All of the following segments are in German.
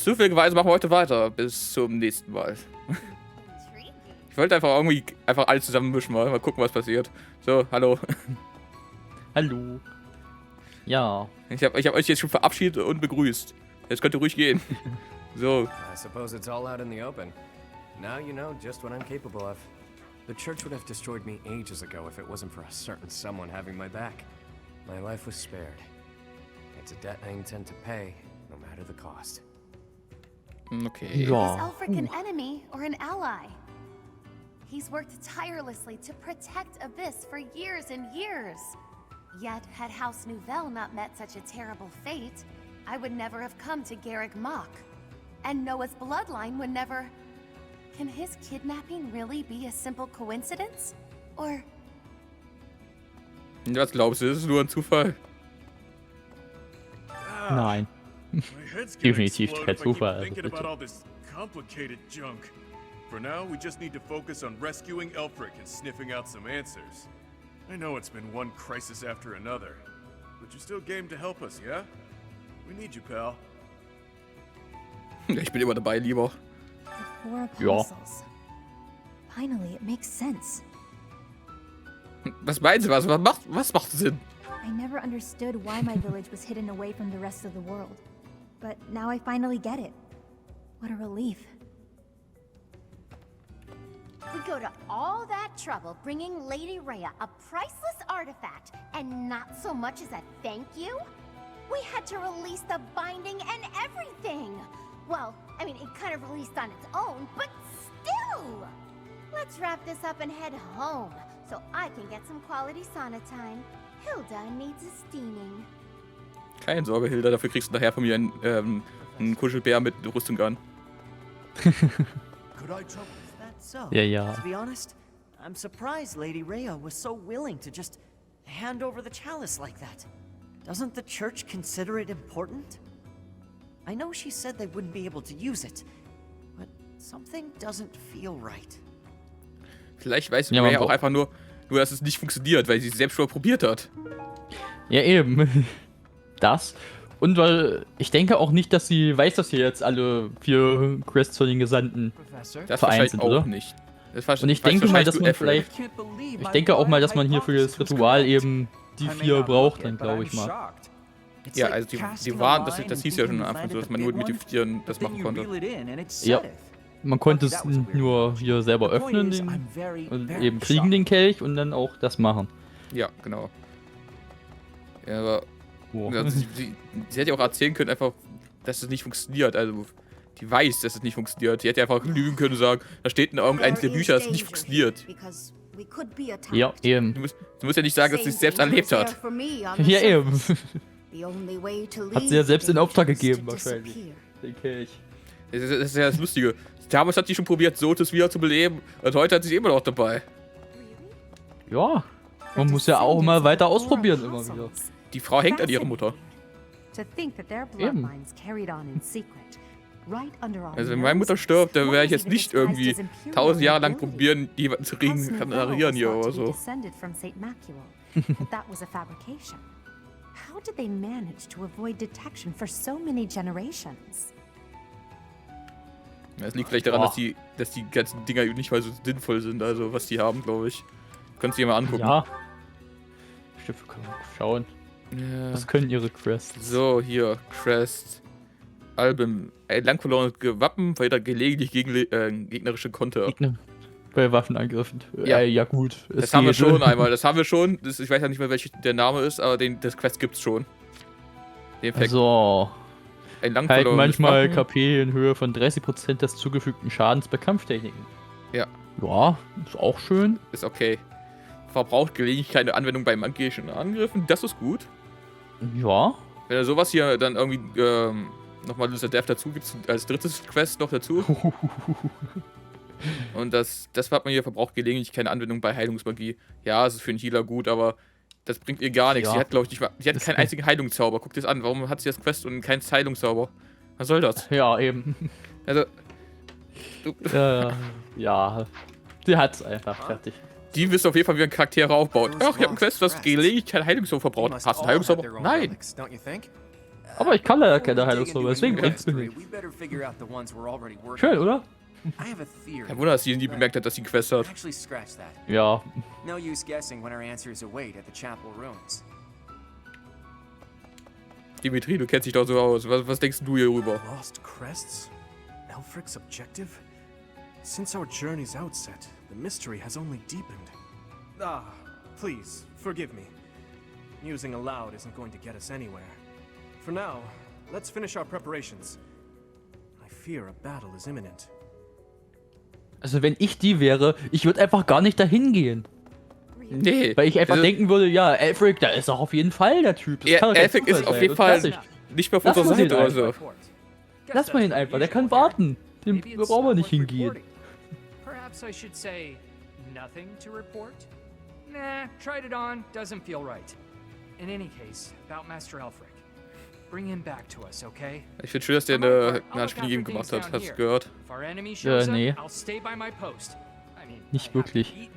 Zufälligerweise machen wir heute weiter. Bis zum nächsten Mal. Ich wollte einfach alles zusammen mischen, mal gucken, was passiert. So, hallo. Hallo. Ja. Ich hab euch jetzt schon verabschiedet und begrüßt. Jetzt könnt ihr ruhig gehen. So. I suppose it's all out in the open. Now you know just what I'm capable of. The church would have destroyed me ages ago if it wasn't for a certain someone having my back. My life was spared. It's a debt I intend to pay, no matter the cost. Okay. Ja. Is Elfric an enemy or an ally? He's worked tirelessly to protect Abyss for years and years. Yet, had House Nouvelle not met such a terrible fate, I would never have come to Garrick Mach. And Noah's bloodline would never... Can his kidnapping really be a simple coincidence? Or... Was glaubst du, ist es nur ein Zufall? Nein. Definitiv kein Zufall. Also bitte. For now, we just need to focus on rescuing Elfric and sniffing out some answers. I know it's been one crisis after another, but you're still game to help us, yeah? We need you, pal. Ich bin immer dabei, lieber. The four apostles. Finally, it makes sense. Was meinst du? Was macht Sinn? I never understood why my village was hidden away from the rest of the world. But now I finally get it. What a relief. We go to all that trouble bringing Lady Rhea a priceless artifact, and not so much as a thank you? We had to release the binding and everything! Well, I mean, it kind of released on its own, but still! Let's wrap this up and head home, so I can get some quality sauna time. Hilda needs a steaming. Keine Sorge, Hilda, dafür kriegst du nachher von mir einen Kuschelbär mit Rüstung an. Ja. To be honest, I'm surprised Lady Rhea was so willing to just hand over the chalice like that. Doesn't the church consider it important? I know she said they wouldn't be able to use it, but something doesn't feel right. Vielleicht weiß Rhea auch einfach nur, dass es nicht funktioniert, weil sie es selbst schon probiert hat. Ja, eben. Das. Und weil ich denke auch nicht, dass sie weiß, dass hier jetzt alle 4 Quests von den Gesandten vereint sind, oder? Nicht. Und ich denke mal, dass man vielleicht... Ich denke auch mal, dass man hier für das Ritual eben die 4 braucht, dann glaube ich mal. Ja, also die waren, das hieß ja schon am Anfang so, dass man nur mit den 4 das machen konnte. Ja. Man konnte es nur hier selber öffnen und eben kriegen den Kelch und dann auch das machen. Ja, genau. Ja, aber sie hätte ja auch erzählen können, einfach, dass es nicht funktioniert. Also, die weiß, dass es nicht funktioniert. Die hätte einfach lügen können und sagen, da steht in irgendeinem der Bücher, dass es nicht funktioniert. Ja, eben. Du musst ja nicht sagen, dass sie es selbst erlebt hat. Ja, eben. Hat sie ja selbst in Auftrag gegeben, wahrscheinlich. Den Kelch. Das ist ja das Lustige. Damals hat sie schon probiert, Sotis wieder zu beleben. Und heute hat sie immer noch dabei. Ja. Man muss ja auch mal weiter ausprobieren, immer wieder. Die Frau hängt an ihrer Mutter. Eben. Also wenn meine Mutter stirbt, dann werde ich jetzt nicht irgendwie 1000 Jahre lang probieren, jemanden zu regenerieren hier oder so. How did they manage to avoid detection for so many generations? Es liegt vielleicht daran, dass die ganzen Dinger nicht mal so sinnvoll sind, also was die haben, glaube ich. Könntest du dir mal angucken. Ja. Stimmt, wir können mal schauen. Ja. Was können ihre Quests? So, hier, Crest. Album. Ein lang verlorenes Wappen verhindert gelegentlich gegnerische Konter. Bei Waffenangriffen. Ja, ja gut. Das haben wir schon einmal. Das haben wir schon. Ich weiß ja nicht mehr, welcher der Name ist, aber das Quest gibt's schon. Den also, ein lang halt verlorenes manchmal Wappen. KP in Höhe von 30% des zugefügten Schadens bei Kampftechniken. Ja. Ja, ist auch schön. Ist okay. Verbraucht gelegentlich keine Anwendung bei magischen Angriffen. Das ist gut. Ja. Wenn er sowas hier dann irgendwie nochmal Luther Death dazu gibt, als drittes Quest noch dazu. Und das Wappen hier verbraucht gelegentlich keine Anwendung bei Heilungsmagie. Ja, es ist für einen Healer gut, aber das bringt ihr gar nichts. Ja. Sie hat, glaube ich, die hat keinen einzigen Heilungszauber. Guck dir das an. Warum hat sie das Quest und keinen Heilungszauber? Was soll das? Ja, eben. Also. Ja. Sie hat's einfach fertig. Die wisst auf jeden Fall, wie man Charaktere aufbaut. Ach, ich habe ein Quest, was gelegentlich keinen Heilungszauber verbraucht. Hast du einen Heilungszauber? Nein. Aber ich kann leider keine Heilungsprobe, deswegen bringt's mir nicht. Schön, oder? Kein Wunder, dass sie nie bemerkt hat, dass sie einen Quest hat. Ja. No use guessing when our answers await at the chapel ruins. Dimitri, du kennst dich doch so aus. Was denkst du hierüber? Lost crests? Elfric's objective? Since our journey's outset, the mystery has only deepened. Ah, please, forgive me. Musing aloud isn't going to get us anywhere. For now, let's finish our preparations. I fear a battle is imminent. Also wenn ich die wäre, ich würde einfach gar nicht dahin gehen. Nee. Weil ich einfach denken würde, ja, Elfric, da ist doch auf jeden Fall der Typ. Elfric ist auf jeden Fall nicht mehr auf unserer Seite oder so. Lass mal ihn einfach, der kann warten. Dem brauchen wir nicht hingehen. Perhaps I should say nothing to report? Nah, tried it on, doesn't feel right. In any case, about Master Elfric. Bring him back to us, okay? Ich finde schön, dass der eine Spiel gemacht hat. Hast du gehört? Nee. Nicht wirklich.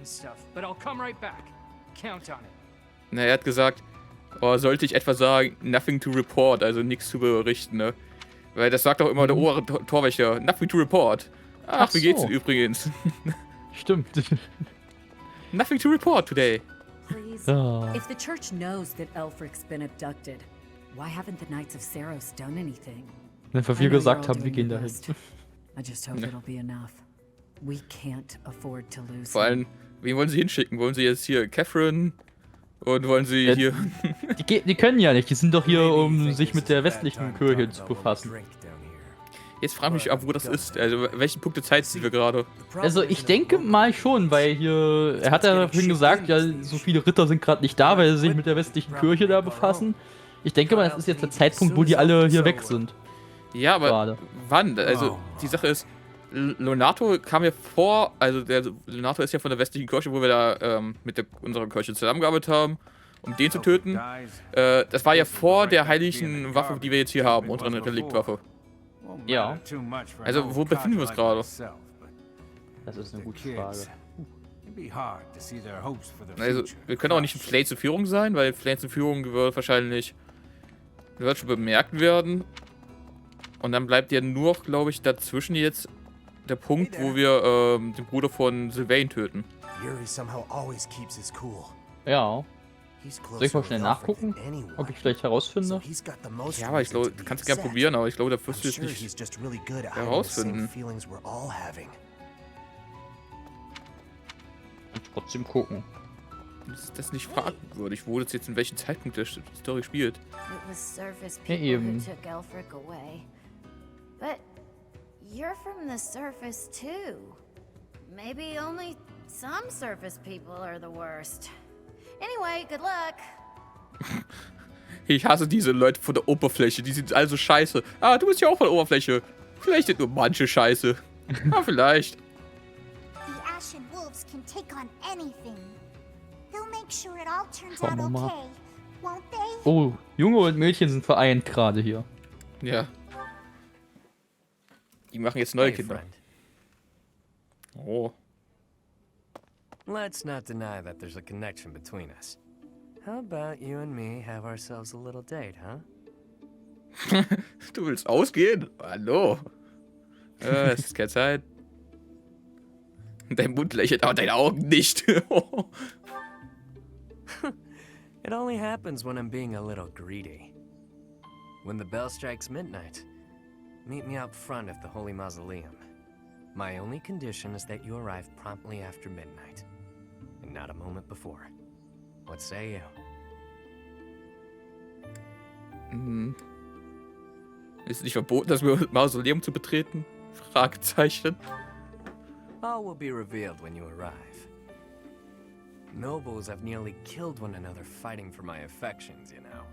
Na, er hat gesagt, oh, sollte ich etwa sagen, nothing to report, also nichts zu berichten, ne? Weil das sagt auch immer der Torwächter, nothing to report. Ach, wie geht's denn übrigens? Stimmt. Nothing to report today. Please, if the church knows that Elfric's been abducted, why haven't the Knights of Saros done anything? Wenn wir gesagt haben, wir gehen dahin. I just hope it'll be enough. We can't afford to lose. Vor allem, wen wollen sie hinschicken? Wollen sie jetzt hier Catherine? Und wollen sie hier... Die können ja nicht, die sind doch hier, um sich mit der westlichen Kirche zu befassen. Jetzt frage ich mich, wo das ist. Also, welchen Punkt der Zeit sind wir gerade? Also, ich denke mal schon, weil hier... Er hat ja vorhin gesagt, ja, so viele Ritter sind gerade nicht da, weil sie sich mit der westlichen Kirche da befassen. Ich denke mal, das ist jetzt der Zeitpunkt, wo die alle hier weg sind. Ja, aber wann? Also, die Sache ist, Leonardo kam ja vor, also der Leonardo ist ja von der westlichen Kirche, wo wir da mit unserer Kirche zusammengearbeitet haben, um den zu töten. Das war ja vor der heiligen Waffe, die wir jetzt hier haben, unsere Reliktwaffe. Ja. Also, wo befinden wir uns gerade? Das ist eine gute Frage. Also, wir können auch nicht in Flames in Führung sein, weil Flames in Führung wird wahrscheinlich schon bemerkt werden. Und dann bleibt ja nur, glaube ich, dazwischen jetzt der Punkt, wo wir den Bruder von Sylvain töten. Ja. Soll ich mal schnell nachgucken, ob ich vielleicht herausfinde? Ja, aber ich glaube, du kannst gerne probieren, aber ich glaube, da wirst du jetzt nicht herausfinden. Und trotzdem gucken. Ist das nicht fragwürdig, wo das jetzt in welchem Zeitpunkt der Story spielt? Ja, eben. But you're from the surface too. Maybe only some surface people are the worst. Anyway, good luck. Ich hasse diese Leute von der Oberfläche, die sind also scheiße. Ah, du bist ja auch von der Oberfläche. Vielleicht sind nur manche scheiße. Ah, vielleicht. The Ashen Wolves can take on anything. They'll make sure it all turns out okay, won't they? Oh, Junge und Mädchen sind vereint gerade hier. Ja. Die machen jetzt neue Kinder. Oh. Let's not deny that there's a connection between us. How about you and me have ourselves a little date, huh? Du willst ausgehen? Hallo. Es ist keine Zeit. Dein Mund lächelt, aber deine Augen nicht. It only happens when I'm being a little greedy. When the bell strikes midnight, meet me out front of the Holy Mausoleum. My only condition is that you arrive promptly after midnight, and not a moment before. What say you? Ist nicht verboten, das Mausoleum zu betreten? Fragezeichen. All will be revealed when you arrive. Nobles have nearly killed one another fighting for my affections, you know.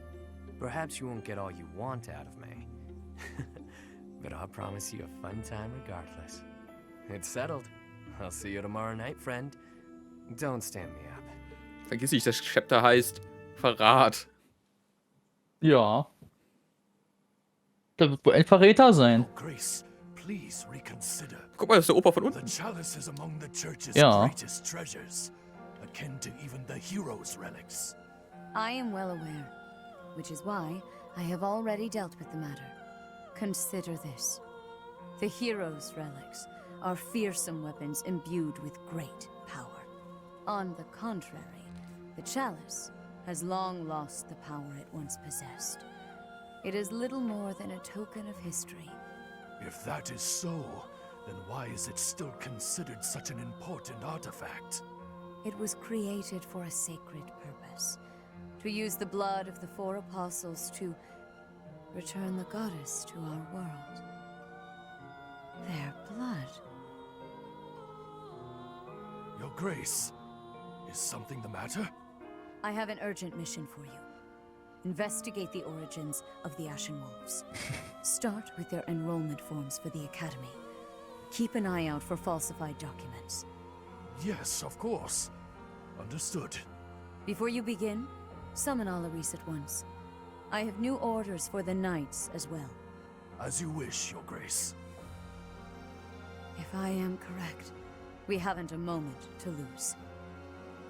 Perhaps you won't get all you want out of me. But I'll promise you a fun time regardless. It's settled. I'll see you tomorrow night, friend. Don't stand me up. Vergiss nicht, das Chapter heißt Verrat. Ja. Da wird wohl ein Verräter sein. Guck mal, das ist der Opa von unten. Ja. I am well aware, which is why I have already dealt with the matter. Consider this. The hero's relics are fearsome weapons imbued with great power. On the contrary, the chalice has long lost the power it once possessed. It is little more than a token of history. If that is so, then why is it still considered such an important artifact? It was created for a sacred purpose. To use the blood of the 4 apostles to return the goddess to our world. Their blood. Your Grace, is something the matter? I have an urgent mission for you. Investigate the origins of the Ashen Wolves. Start with their enrollment forms for the Academy. Keep an eye out for falsified documents. Yes, of course. Understood. Before you begin, summon Alaris at once. I have new orders for the Knights as well. As you wish, Your Grace. If I am correct, we haven't a moment to lose.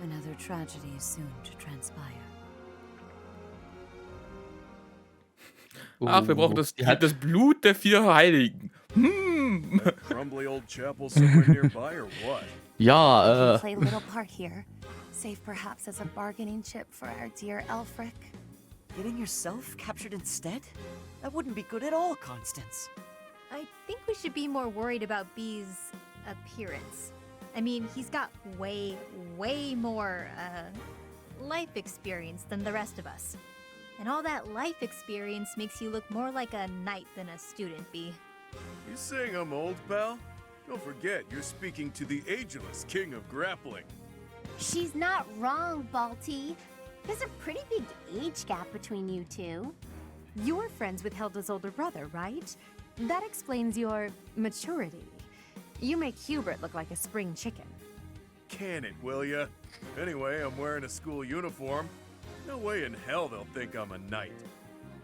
Another tragedy is soon to transpire. Ach, wir brauchen das Blut der 4 Heiligen. That crumbly old chapel somewhere nearby or what? Ja, Play a little part here, save perhaps as a bargaining chip for our dear Elfric. Getting yourself captured instead? That wouldn't be good at all, Constance. I think we should be more worried about B's appearance. I mean, he's got way more, life experience than the rest of us. And all that life experience makes you look more like a knight than a student, B. You saying I'm old, pal? Don't forget, you're speaking to the ageless king of grappling. She's not wrong, Balti. There's a pretty big age gap between you two. You're friends with Hilda's older brother, right? That explains your maturity. You make Hubert look like a spring chicken. Can it, will ya? Anyway, I'm wearing a school uniform. No way in hell they'll think I'm a knight.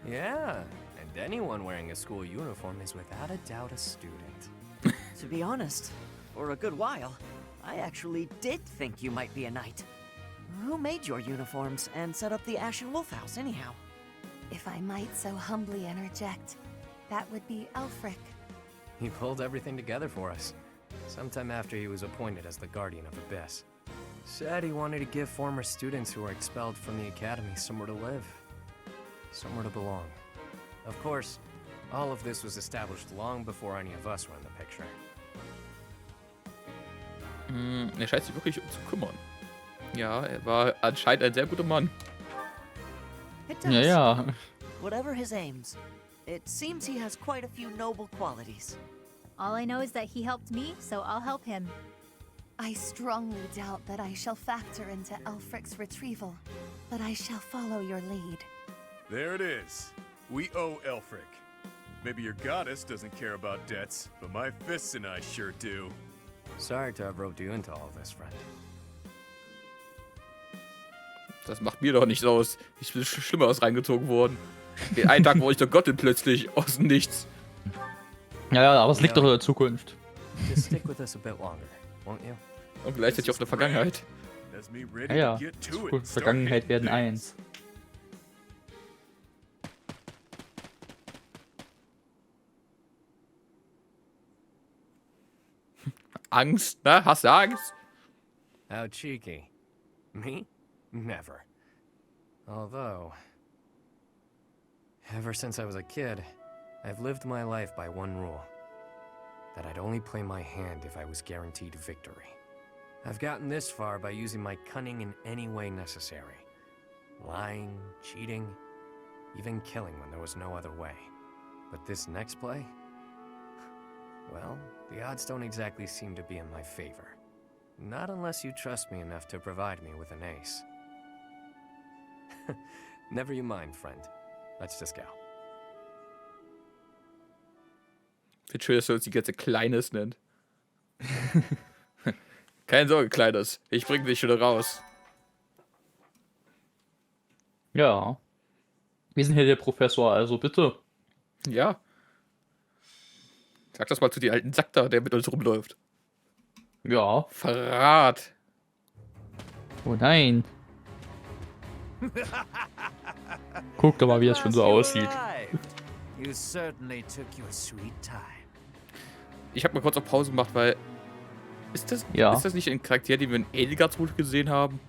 Yeah, and anyone wearing a school uniform is without a doubt a student. To be honest, for a good while, I actually did think you might be a knight. Who made your uniforms and set up the Ashen Wolf House, anyhow? If I might so humbly interject, that would be Elfric. He pulled everything together for us. Sometime after he was appointed as the Guardian of Abyss. Said he wanted to give former students who were expelled from the Academy somewhere to live. Somewhere to belong. Of course, all of this was established long before any of us were in the picture. Scheint sich wirklich zu kümmern. Ja, war anscheinend ein sehr guter Mann. It does. ja. Whatever his aims, it seems he has quite a few noble qualities. All I know is that he helped me, so I'll help him. I strongly doubt that I shall factor into Elfric's retrieval, but I shall follow your lead. There it is. We owe Elfric. Maybe your goddess doesn't care about debts, but my fists and I sure do. Sorry to have roped you into all this, friend. Das macht mir doch nichts aus. Ich bin Schlimmeres reingezogen worden. Den einen Tag wurde ich der Gottin plötzlich aus dem Nichts. Ja, aber es liegt doch in der Zukunft. Just stick with us a bit longer, won't you? Und gleichzeitig auch in der Vergangenheit. Ja, Zukunft und Vergangenheit werden eins. Angst, ne? Hast du Angst? How cheeky. Me? Never. Although, ever since I was a kid, I've lived my life by one rule. That I'd only play my hand if I was guaranteed victory. I've gotten this far by using my cunning in any way necessary. Lying, cheating, even killing when there was no other way. But this next play? Well, the odds don't exactly seem to be in my favor. Not unless you trust me enough to provide me with an ace. Never you mind, friend. Let's just go. Ich finde schön, dass er uns die ganze Kleines nennt. Keine Sorge, Kleines. Ich bring dich schon raus. Ja. Wir sind hier der Professor, also bitte. Ja. Sag das mal zu dem alten Sack da, der mit uns rumläuft. Ja. Verrat. Oh nein. Guck doch mal, wie das schon so aussieht. You certainly took your sweet time. Ich habe mal kurz auf Pause gemacht, weil... Ist das nicht ein Charakter, den wir in Edelgards gesehen haben?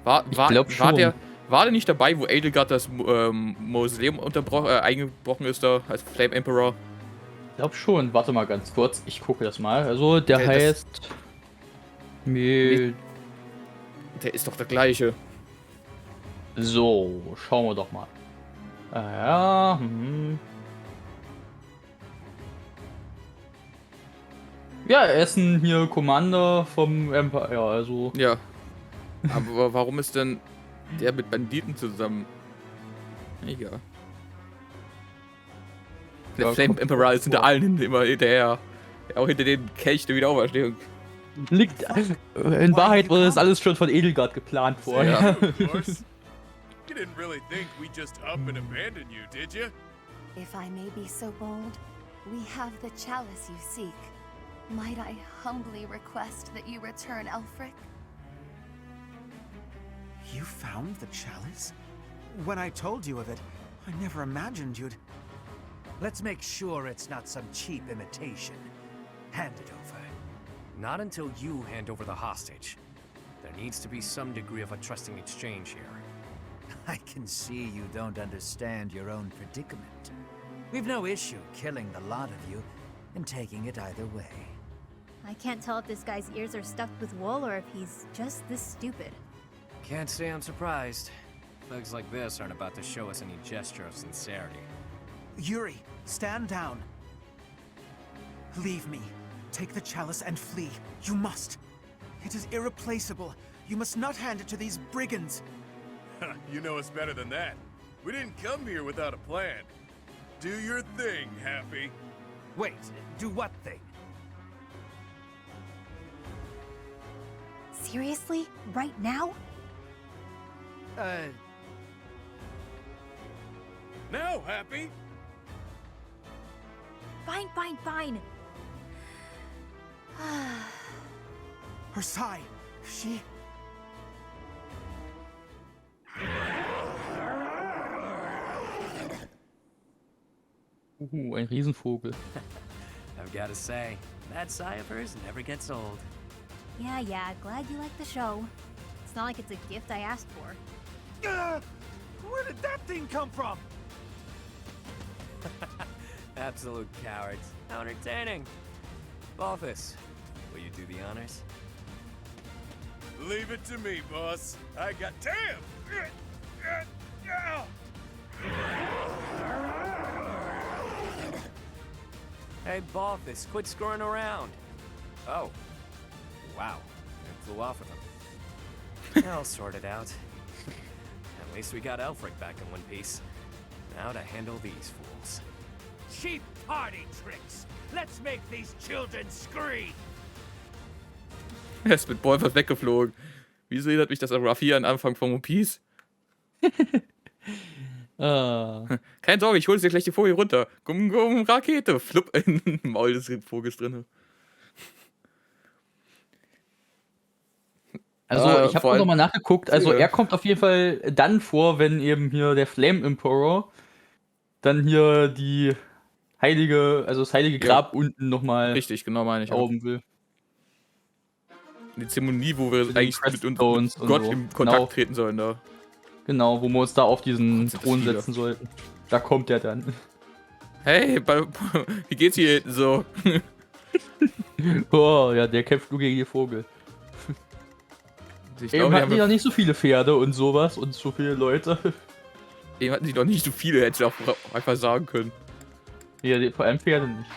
War der nicht dabei, wo Edelgard das Mausoleum eingebrochen ist da, als Flame Emperor? Ich glaube schon. Warte mal ganz kurz. Ich gucke das mal. Also, der heißt... Der ist doch der gleiche. So, schauen wir doch mal. Ja, Ja, er ist ein hier Commander vom Empire, ja, also... Ja. Aber warum ist denn der mit Banditen zusammen? Egal. Der Ja, Flame Emperor ist hinter allen immer hinterher. Auch hinter den Kelch der Wiederauferstehung. Liegt... In Wahrheit wurde das alles schon von Edelgard geplant vorher. You didn't really think we'd just up and abandon you, did you? If I may be so bold, we have the chalice you seek. Might I humbly request that you return Elfric? You found the chalice? When I told you of it, I never imagined you'd... Let's make sure it's not some cheap imitation. Hand it over. Not until you hand over the hostage. There needs to be some degree of a trusting exchange here. I can see you don't understand your own predicament. We've no issue killing the lot of you and taking it either way. I can't tell if this guy's ears are stuffed with wool or if he's just this stupid. Can't say I'm surprised. Thugs like this aren't about to show us any gesture of sincerity. Yuri, stand down. Leave me. Take the chalice and flee. You must. It is irreplaceable. You must not hand it to these brigands. You know us better than that. We didn't come here without a plan. Do your thing, Happy. Wait, do what thing? Seriously? Right now? Now, Happy. Fine. Her sigh. She... Ein Riesenvogel. I've got to say, that sigh of hers never gets old. Yeah, glad you like the show. It's not like it's a gift I asked for. Where did that thing come from? Absolute cowards. How entertaining. Balthus, will you do the honors? Leave it to me, boss. I got... Damn! Hey, Balthus, quit screwing around. Oh. Wow. It flew off with him. I'll sort it out. At least we got Elfric back in one piece. Now to handle these fools. Cheap party tricks. Let's make these children scream. Er ist mit Bolfers weggeflogen. Wieso erinnert mich das an Rafia am Anfang von One Piece? Keine Sorge, ich hole dir gleich die Folie runter. Gumm, Rakete. Flupp in den Maul des Vogels drin. Also, ich habe auch nochmal nachgeguckt. Also, er kommt auf jeden Fall dann vor, wenn eben hier der Flame Emperor dann hier die heilige, also das heilige Grab unten nochmal. Richtig, genau meine ich. Erlauben will. Die Zeremonie, wo wir eigentlich mit uns Gott so in Kontakt treten sollen da. Genau, wo wir uns da auf diesen Thron setzen sollten. Da kommt er dann. Hey, wie geht's hier hinten so? Oh, ja, der kämpft nur gegen den Vogel. Eben hatten die noch nicht so viele Pferde und sowas und so viele Leute. Eben hatten die noch nicht so viele, hätte ich auch einfach sagen können. Ja, vor allem Pferde nicht.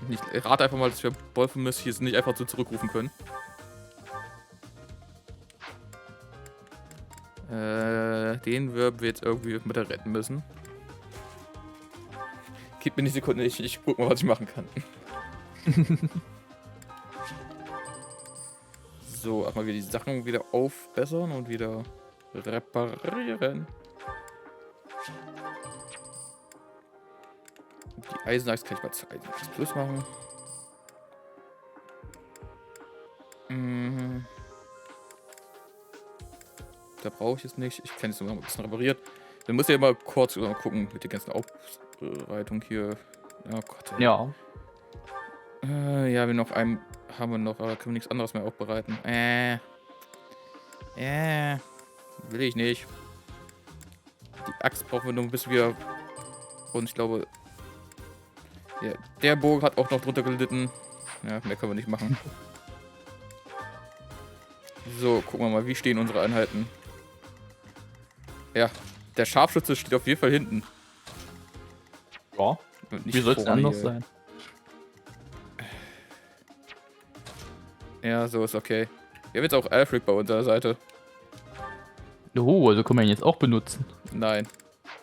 Ich rate einfach mal, dass wir Bolfemis hier nicht einfach so zurückrufen können. Den werden wir jetzt irgendwie mit retten müssen. Gib mir eine Sekunde, ich guck mal, was ich machen kann. So, erstmal wieder die Sachen wieder aufbessern und wieder reparieren. Die Eisenachs kann ich mal zu Eisenachs Plus machen. brauche ich jetzt nicht. Ich kann jetzt noch mal ein bisschen repariert. Dann muss ja mal kurz gucken mit der ganzen Aufbereitung hier. Oh Gott. Ey. Ja. Ja, haben wir noch, aber können wir nichts anderes mehr aufbereiten. Will ich nicht. Die Axt brauchen wir noch ein bisschen wieder. Und ich glaube, ja, der Bogen hat auch noch drunter gelitten. Ja, mehr können wir nicht machen. So, gucken wir mal, wie stehen unsere Einheiten. Ja, der Scharfschütze steht auf jeden Fall hinten. Ja, wie soll es anders sein? Ja, so ist okay. Wir haben jetzt auch Alfred bei unserer Seite. Oh, also können wir ihn jetzt auch benutzen. Nein,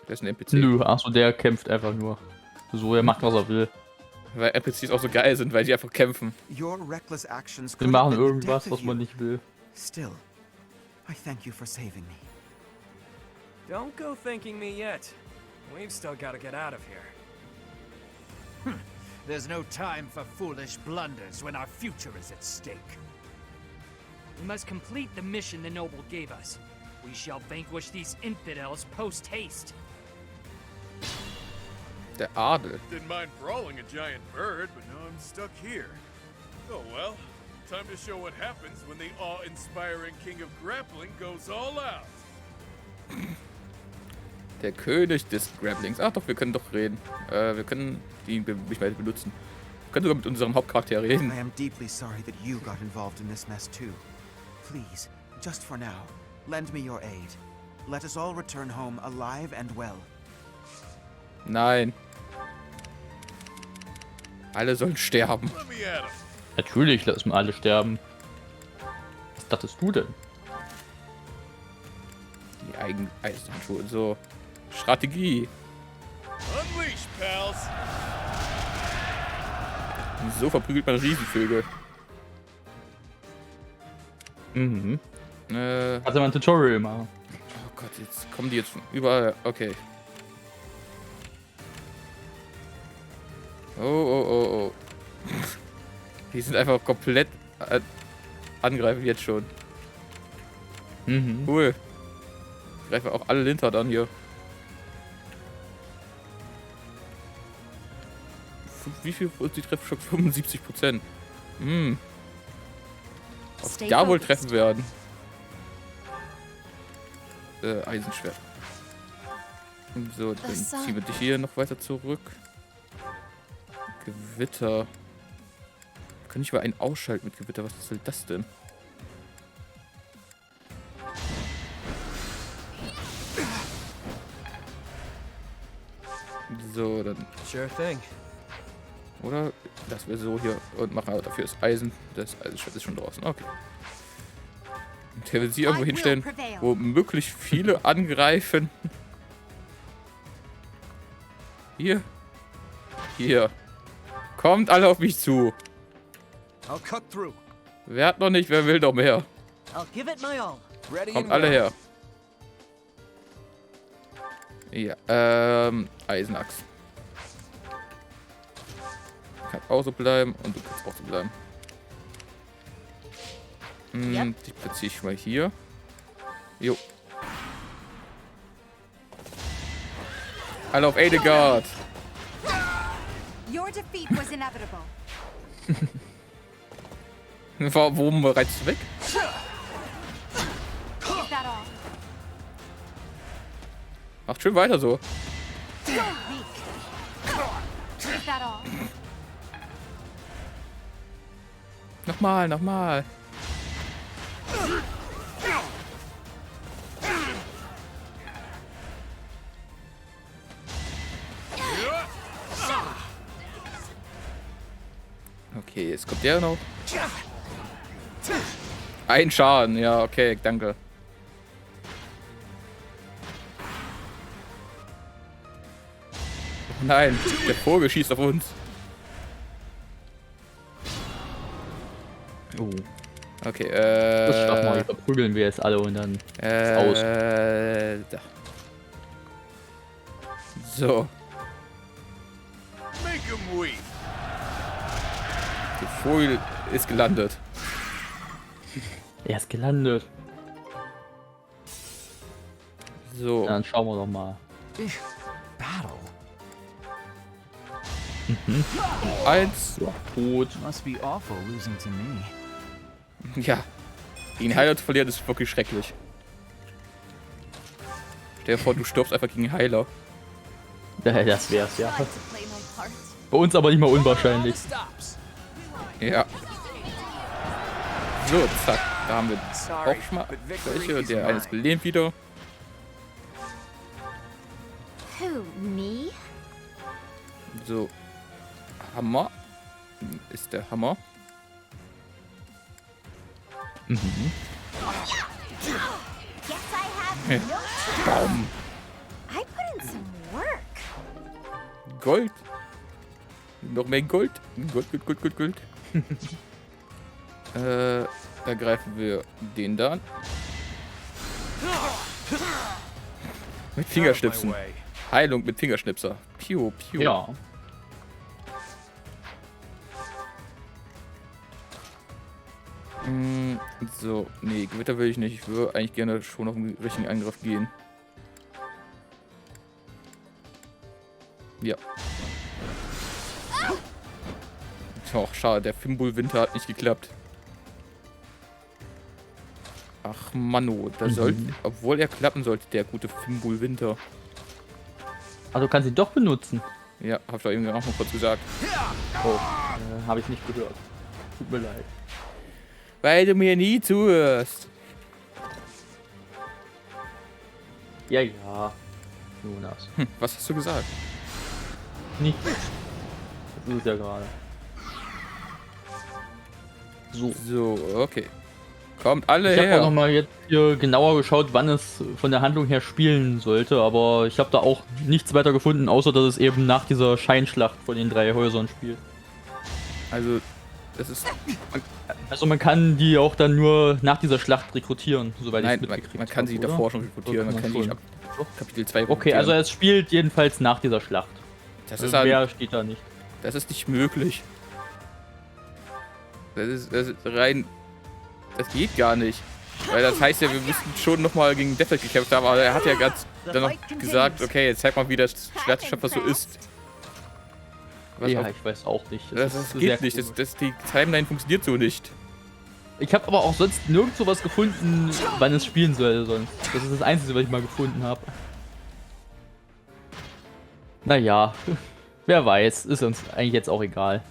der ist ein NPC. Nö, achso, der kämpft einfach nur. So, er macht, was er will. Weil NPCs auch so geil sind, weil die einfach kämpfen. Die machen irgendwas, was man nicht will. Still, I thank you for saving me. Don't go thanking me yet. We've still got to get out of here. There's no time for foolish blunders when our future is at stake. We must complete the mission the noble gave us. We shall vanquish these infidels post-haste. Der Adel. Didn't mind brawling a giant bird, but now I'm stuck here. Oh well. Time to show what happens when the awe-inspiring king of grappling goes all out. Der König des Grapplings. Ach doch, wir können doch reden. Wir können ihn nicht mehr benutzen. Wir können sogar mit unserem Hauptcharakter reden. I am deeply sorry that you got involved in this mess too. Please, just for now, lend me your aid. Let us all return home alive and well. Nein. Alle sollen sterben. Natürlich lassen wir alle sterben. Was dachtest du denn? Die eigenen Eisenhandschuhe. So. Strategie. Unleash, pals. So verprügelt man Riesenvögel. Mhm. Also mal ein Tutorial machen. Oh Gott, jetzt kommen die jetzt von überall. Okay. Oh. Die sind einfach komplett angreifen jetzt schon. Mhm. Cool. Greifen auch alle Lintern an hier. Wie viel ist die Trefferschock? 75%. Auf da wohl treffen werden. Eisenschwert. So, dann ziehen wir dich hier noch weiter zurück. Gewitter. Kann ich mal einen ausschalten mit Gewitter? Was soll das denn? So, dann. Sure thing. Oder dass wir so hier und machen aber dafür das Eisen. Das Eisenschwert ist schon draußen. Okay. Und hier will sie irgendwo hinstellen, wo möglichst viele angreifen. Hier. Hier. Kommt alle auf mich zu. Wer hat noch nicht, wer will noch mehr? Kommt alle her. Ja, Eisenachs. Kann auch so bleiben und du kannst auch so bleiben. Die platziere ich mal hier. Jo. Alle auf Edelgard. Your defeat was inevitable. Warum reizt du weg? Is that all? Macht schön weiter so. Is that all? Nochmal. Okay, jetzt kommt der noch. Ein Schaden, ja, okay, danke. Oh nein, der Vogel schießt auf uns. Oh. Okay, Das schaffen wir, verprügeln wir jetzt alle und dann ist aus. Da. So. Make 'em weep. Der Vogel ist gelandet. Er ist gelandet. So. Dann schauen wir doch mal. Battle. Eins. Ja, tot. Must be awful losing to me. Ja. Gegen Heiler zu verlieren ist wirklich schrecklich. Stell dir vor, du stirbst einfach gegen Heiler. Das wär's, ja. Bei uns aber nicht mal unwahrscheinlich. Ja. So, zack. Da haben wir auch schon mal welche. Der eine ist gelähmt wieder. Who, me? So. Hammer. Ist der Hammer. Guess I have no Baum. I put in some work. Gold. Noch mehr Gold. Gold. Da greifen wir den da an. Mit Fingerschnipsen. Heilung mit Fingerschnipser. Piu, piu. Ja. So, nee, Gewitter will ich nicht. Ich würde eigentlich gerne schon auf den richtigen Angriff gehen. Ja. Doch, schade, der Fimbul-Winter hat nicht geklappt. Ach, Manno, da sollte, obwohl er klappen sollte, der gute Fimbul-Winter. Also du kannst ihn doch benutzen. Ja, hab ich doch eben auch noch kurz gesagt. Oh, habe ich nicht gehört. Tut mir leid. Weil du mir nie zuhörst. Ja, ja. Jonas. Was hast du gesagt? Nichts. Das ist es ja gerade. So, okay. Kommt alle Ich habe her. auch nochmal jetzt hier genauer geschaut, wann es von der Handlung her spielen sollte, aber ich habe da auch nichts weiter gefunden, außer dass es eben nach dieser Scheinschlacht von den 3 Häusern spielt. Also, das ist... Also man kann die auch dann nur nach dieser Schlacht rekrutieren, soweit ich es Nein, mitgekriegt man kann sie habe, davor oder? schon rekrutieren, man kann die ab Kapitel 2 rekrutieren. Okay, also es spielt jedenfalls nach dieser Schlacht. Das Also ist halt, mehr steht da nicht. Das ist nicht möglich. Das ist rein... Das geht gar nicht. Weil das heißt ja, wir müssten schon nochmal gegen Deathlight gekämpft haben, aber er hat ja ganz dann noch gesagt, okay, jetzt zeig mal, wie das Schwertschöpfer so ist. Was Ja, auch, ich weiß auch nicht. das geht nicht, die Timeline funktioniert so nicht. Ich habe aber auch sonst nirgendwo was gefunden, wann es spielen soll sonst. Das ist das Einzige, was ich mal gefunden habe. Naja, wer weiß, ist uns eigentlich jetzt auch egal.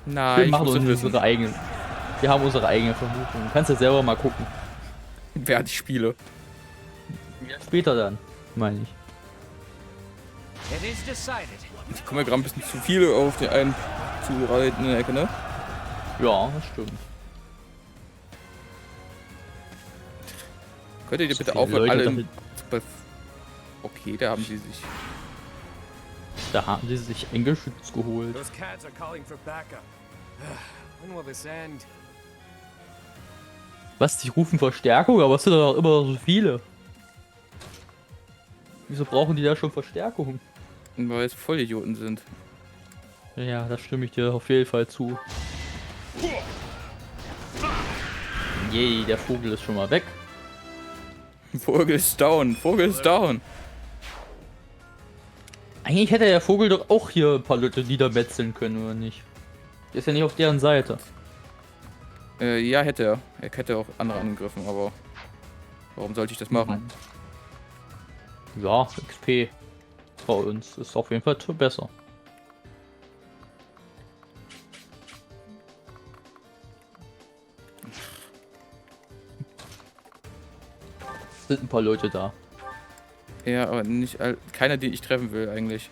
Nein, Wir ich machen muss uns wissen, unsere eigenen. Wir haben unsere eigene Vermutung. Du kannst ja selber mal gucken. wer die Spiele. Ja, später dann, meine ich. Ich komme ja gerade ein bisschen zu viele auf den einen zu reiten in der Ecke, ne? Ja, das stimmt. Könnt ihr So bitte viele aufhören, Leute alle damit- Okay, da haben sie sich... Da haben sie sich Engelschütz geholt. Those cats are calling for backup. When will this end? Was, die rufen Verstärkung? Aber es sind doch immer so viele. Wieso brauchen die da schon Verstärkung? Weil es Vollidioten sind. Ja, da stimme ich dir auf jeden Fall zu. Yay, der Vogel ist schon mal weg. Vogel ist down, Vogel ist down. Eigentlich hätte der Vogel doch auch hier ein paar Leute niedermetzeln können, oder nicht? Der ist ja nicht auf deren Seite. Ja, hätte er. Er hätte auch andere angegriffen, aber warum sollte ich das machen? Ja, XP bei uns ist auf jeden Fall besser. Sind ein paar Leute da. Ja, aber nicht keiner, den ich treffen will eigentlich.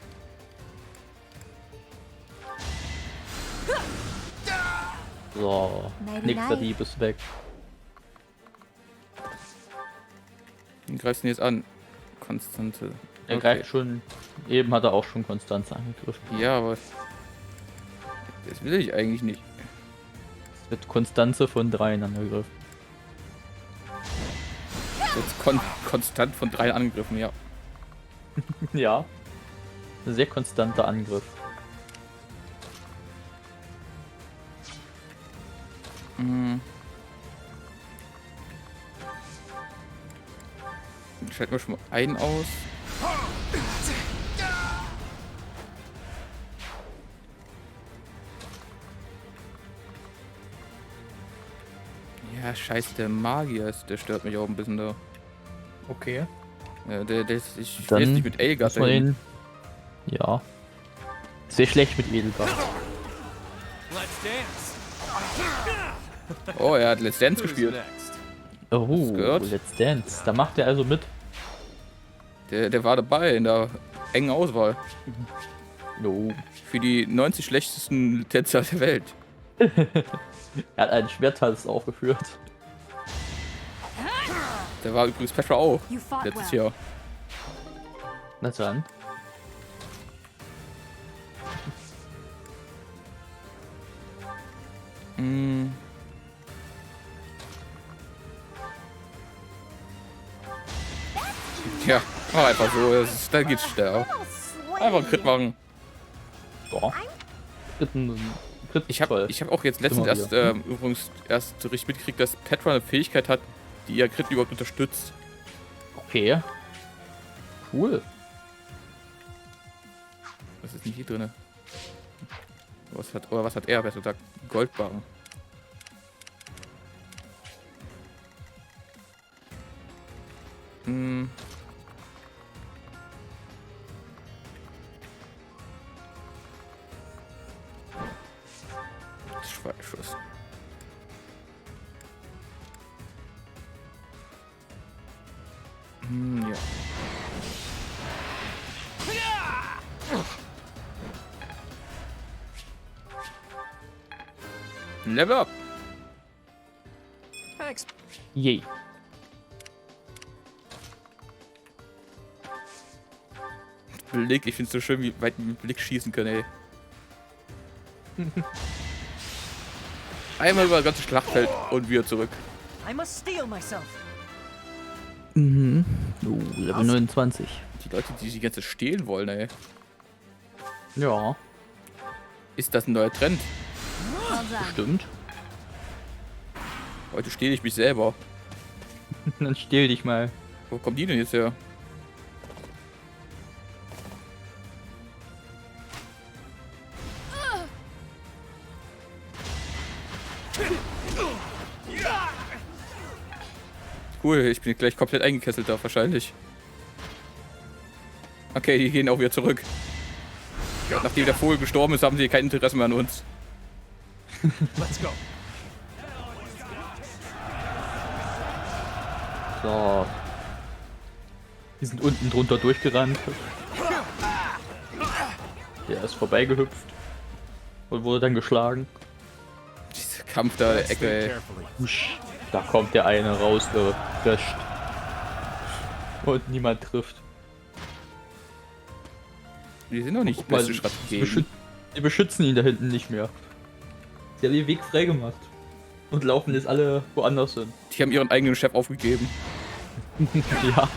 So, nächster Dieb ist weg. Wen greifst du denn jetzt an? Konstante. Er greift schon. Eben hat er auch schon Konstanze angegriffen. Ja, aber das will ich eigentlich nicht. Es wird Konstanze von 3 angegriffen. Jetzt konstant von 3 angegriffen, ja. Ja. Ein sehr konstanter Angriff. schalten wir schon mal einen aus. Ja, scheiße, der Magier, der stört mich auch ein bisschen da. Okay. Ja, ich will jetzt nicht mit Elgar dahin. Ja. Sehr schlecht mit Edelgard. Oh, er hat Let's Dance gespielt. Oh, Let's Dance. Da macht er also mit. Der war dabei in der engen Auswahl. No. Für die 90 schlechtesten Tänzer der Welt. Er hat einen Schwerttanz aufgeführt. Der war übrigens Petra auch. Letztes Jahr. Na dann. Ja, mach einfach so. Da geht's schneller. Einfach einen Crit machen. Boah. Ich hab auch jetzt letztens übrigens erst so richtig mitgekriegt, dass Petra eine Fähigkeit hat, die ihr Crit überhaupt unterstützt. Okay. Cool. Was ist denn hier drin? Was hat er besser gesagt? Goldbarren. Schweifschuss. Ja. Level up. Thanks. Yay. Blick, ich find's so schön, wie weit wir mit Blick schießen können, ey. Einmal über das ganze Schlachtfeld und wieder zurück. I must steel myself. Mhm. Level 29. Die Leute, die die ganze stehlen wollen, ey. Ja. Ist das ein neuer Trend? Bestimmt. Heute stehle ich mich selber. Dann stehl dich mal. Wo kommen die denn jetzt her? Cool, ich bin gleich komplett eingekesselt da, wahrscheinlich. Okay, die gehen auch wieder zurück. Nachdem der Vogel gestorben ist, haben sie kein Interesse mehr an uns. Let's go. So. Die sind unten drunter durchgerannt. Der ist vorbeigehüpft. Und wurde dann geschlagen. Dieser Kampf da, der Ecke, ey. Da kommt der eine rausgeprescht. Und niemand trifft. Die sind doch nicht die beste Strategie. Die beschützen ihn da hinten nicht mehr. Die haben den Weg freigemacht. Und laufen jetzt alle woanders hin. Die haben ihren eigenen Chef aufgegeben. Ja.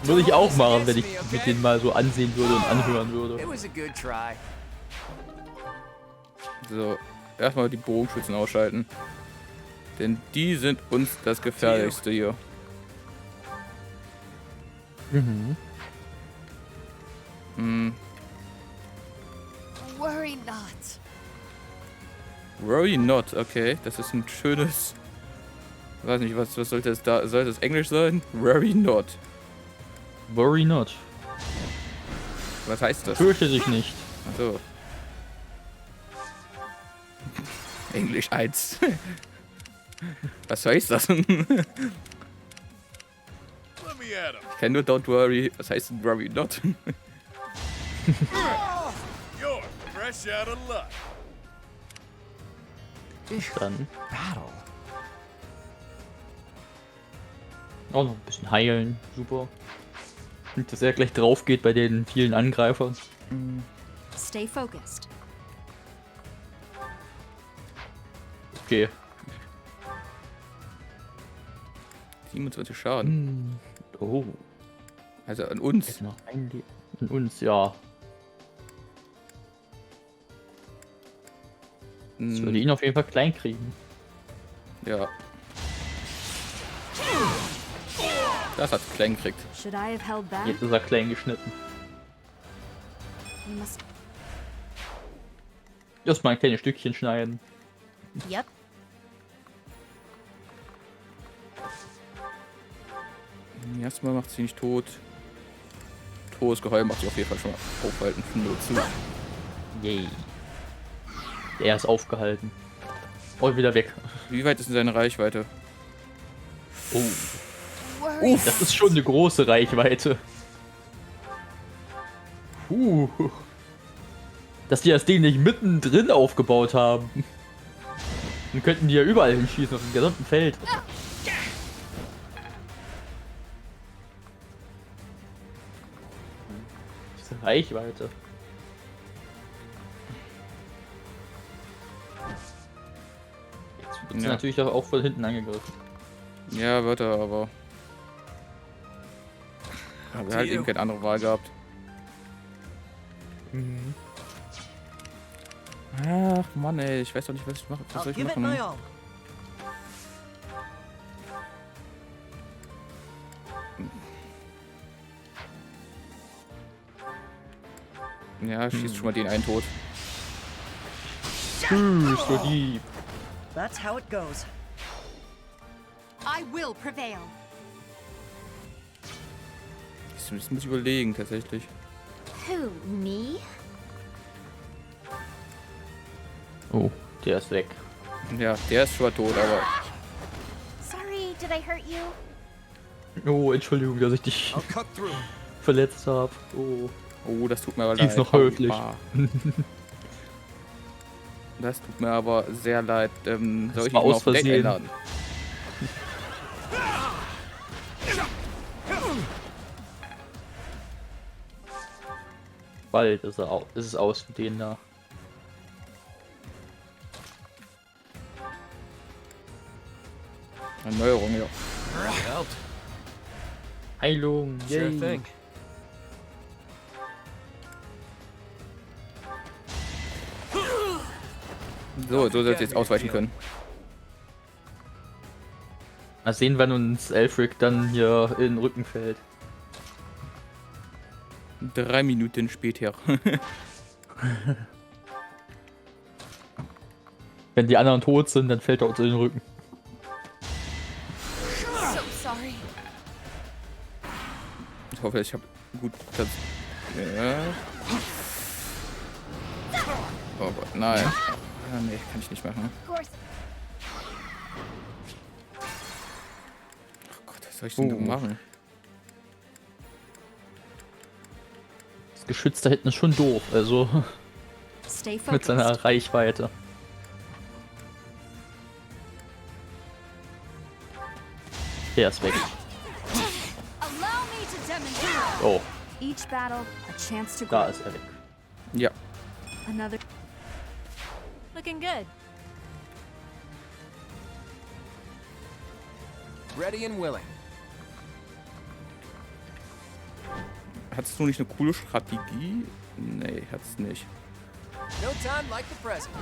Würde ich auch machen, wenn ich mit denen mal so ansehen würde und anhören würde. So, erstmal die Bogenschützen ausschalten. Denn die sind uns das Gefährlichste hier. Worry not. Worry not, okay. Das ist ein schönes... Ich weiß nicht, was sollte das da... Soll das Englisch sein? Worry not. Worry not. Was heißt das? Fürchte dich nicht. Achso. Englisch 1. Was heißt das? Ich kenne nur Don't Worry. Was heißt denn Worry not? You're fresh out of luck. Dann auch noch ein bisschen heilen. Super. Und dass er gleich drauf geht bei den vielen Angreifern. Stay focused. Okay. 27 Schaden. Oh. Also an uns. Noch ein Leben. An uns, ja. Das würde ihn auf jeden Fall klein kriegen. Ja. Das hat klein gekriegt. Should I have held back? Jetzt ist er klein geschnitten. We must. Erstmal ein kleines Stückchen schneiden. Yep. Erstmal macht sie nicht tot. Todes Geheul macht sie auf jeden Fall schon mal aufhalten. Nur zu. Yay. Er ist aufgehalten. Und wieder weg. Wie weit ist denn seine Reichweite? Oh. Das ist schon eine große Reichweite. Dass die das Ding nicht mittendrin aufgebaut haben. Dann könnten die ja überall hinschießen, auf dem gesamten Feld. Diese Reichweite. Jetzt wird sie natürlich auch von hinten angegriffen. Ja, wird er, aber... Er hat halt eben keine andere Wahl gehabt. Mhm. Ach Mann, ey, ich weiß doch nicht, was ich mache. Was soll ich machen? Ja, schießt schon mal den einen tot. So deep. That's how it goes. I will prevail. Das muss ich überlegen, tatsächlich. Who, me? Oh, der ist weg. Ja, der ist schon tot, aber... Sorry, did I hurt you? Oh, Entschuldigung, dass ich dich verletzt habe. Oh. Oh, das tut mir aber Die leid. ist noch höflich. Das tut mir aber sehr leid. Soll ich mal ihn aus auf Date Versehen. einladen? Bald ist es aus mit denen da. Erneuerung, ja. Heilung, yay. So sollte jetzt ausweichen können. Mal sehen, wann uns Elfric dann hier in den Rücken fällt. 3 Minuten später. Wenn die anderen tot sind, dann fällt er uns in den Rücken. So sorry. Ich hoffe, ich habe gut... Ja. Oh Gott, nein. Ah, nee, kann ich nicht machen. Of course. Oh Gott, was soll ich denn machen? Das Geschütz da hinten ist schon doof, also Stay mit seiner Reichweite. Der ist weg. Allow me to demonstrate. Oh, Each battle, a chance to da grow. ist er weg. Ja. Another. Looking good. Ready and willing. Hattest du nicht eine coole Strategie? Nee, hat's nicht. No time like the present.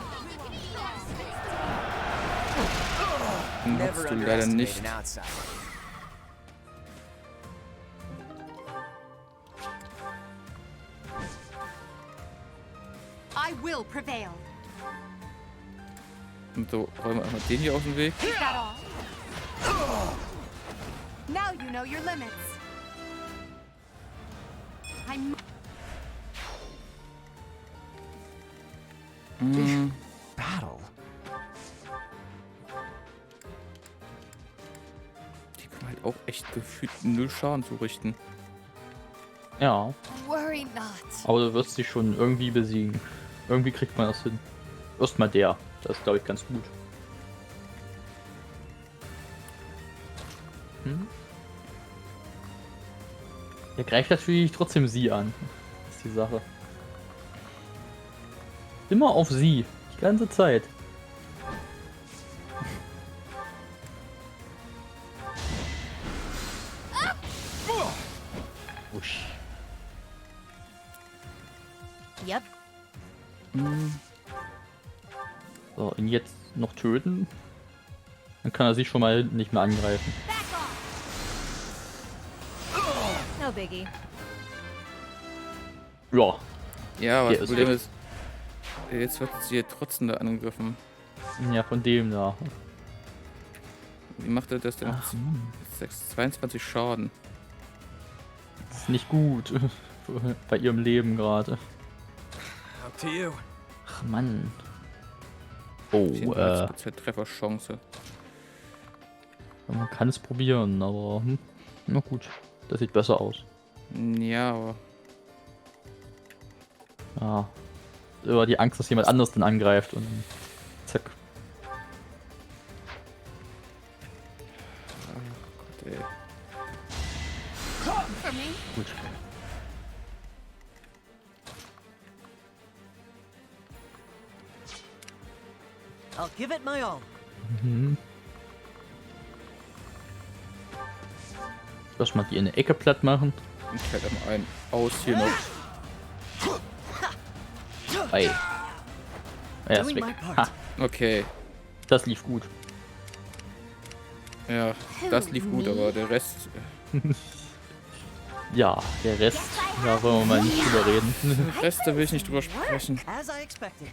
Hast du leider nicht. an outsider. I will prevail. Und so, räumen wir einmal den hier aus dem Weg. Is that all? Now you know your limits. I'm Battle. Die können halt auch echt gefühlt 0 Schaden zurichten. Ja, Worry not. aber du wirst dich schon irgendwie besiegen. Irgendwie kriegt man das hin. Erstmal der. Das ist, glaube ich, ganz gut. Der greift natürlich trotzdem sie an. Das ist die Sache. Immer auf sie. Die ganze Zeit. Usch. Yep. So, ihn jetzt noch töten. Dann kann er sich schon mal hinten nicht mehr angreifen. biggie. Ja. Ja, aber Der das ist Problem ist, jetzt wird sie trotzdem da angegriffen. Ja, von dem da. Wie macht er das denn? Ach, 22 Schaden. Das ist nicht gut. Bei ihrem Leben gerade. Up to you. Ach Mann. Oh, 34% Trefferchance. man kann es probieren, aber na gut. Das sieht besser aus. Ja, aber Ja. Über die Angst, dass jemand anderes dann angreift und dann zack. Gott, ey. Gut. I'll give it my all. Mhm. Lass mal die in der Ecke platt machen. Ich halte mal einen aus hier noch. Ei. Er ist weg. Ha. Okay. Das lief gut. Ja, das lief gut, aber der Rest. Ja, der Rest, da wollen wir mal nicht drüber reden. Den Rest, da will ich nicht drüber sprechen. As I expected.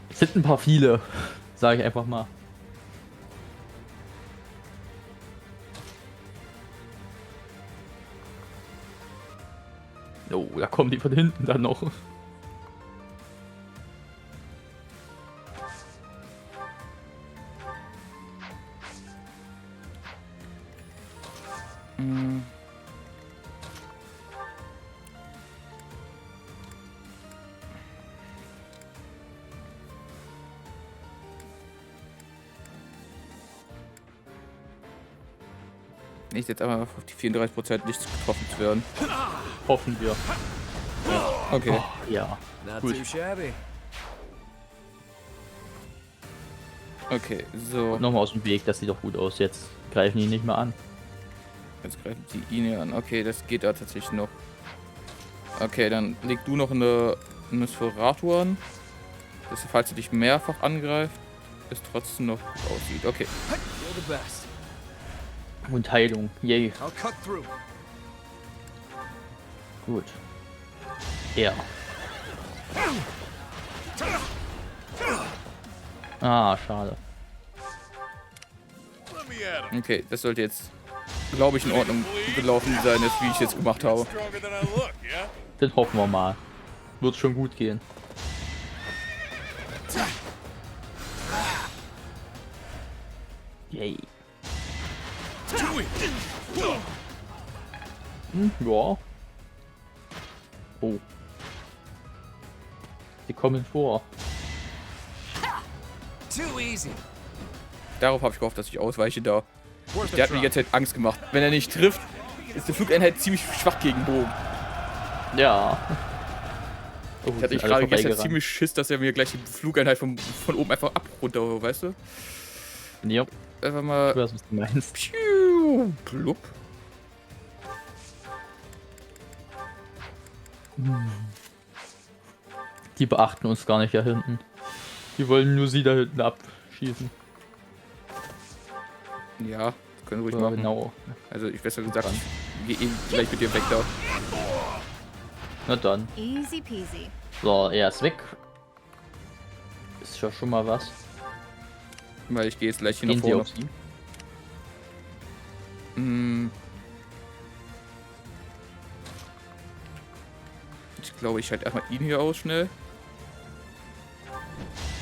Es sind ein paar viele, sage ich einfach mal. Oh, da kommen die von hinten dann noch. Nicht jetzt einfach auf die 34% nicht getroffen zu werden. Hoffen wir. Okay. Oh, ja. Not Gut. too shabby. Okay, so. Nochmal aus dem Weg, das sieht doch gut aus. Jetzt greifen die nicht mehr an. Jetzt greifen sie ihn hier an. Okay, das geht da tatsächlich noch. Okay, dann leg du noch eine Verrat an. Dass, falls sie dich mehrfach angreift, es trotzdem noch gut aussieht. Okay. You're the best. Und Heilung. Yay. I'll cut through. Gut. Ja. Ah, schade. Okay, das sollte jetzt, glaube ich, in Ordnung gelaufen sein, jetzt, wie ich jetzt gemacht habe. Dann hoffen wir mal. Wird schon gut gehen. Yay. Ja. Oh. Die kommen vor. Too easy. Darauf habe ich gehofft, dass ich ausweiche da. Der hat mir jetzt halt Angst gemacht. Wenn er nicht trifft, ist die Flugeinheit ziemlich schwach gegen Bogen. Ja. Oh, ich hatte gerade gestern ziemlich Schiss, dass er mir gleich die Flugeinheit von oben einfach runter, weißt du? Ja. Einfach mal. Ich weiß, was du meinst. Piu, plupp. Die beachten uns gar nicht da hinten. Die wollen nur sie da hinten abschießen. Ja, das können wir ruhig Ja, machen. genau. Also ich besser gesagt, ich gehe gleich mit dir weg da. Na dann. Easy peasy. So, er ist weg. Ist ja schon mal was. Weil ich gehe jetzt gleich hier Gehen nach Sie vorne. auf sie? Ich glaube, ich halte erstmal ihn hier aus schnell.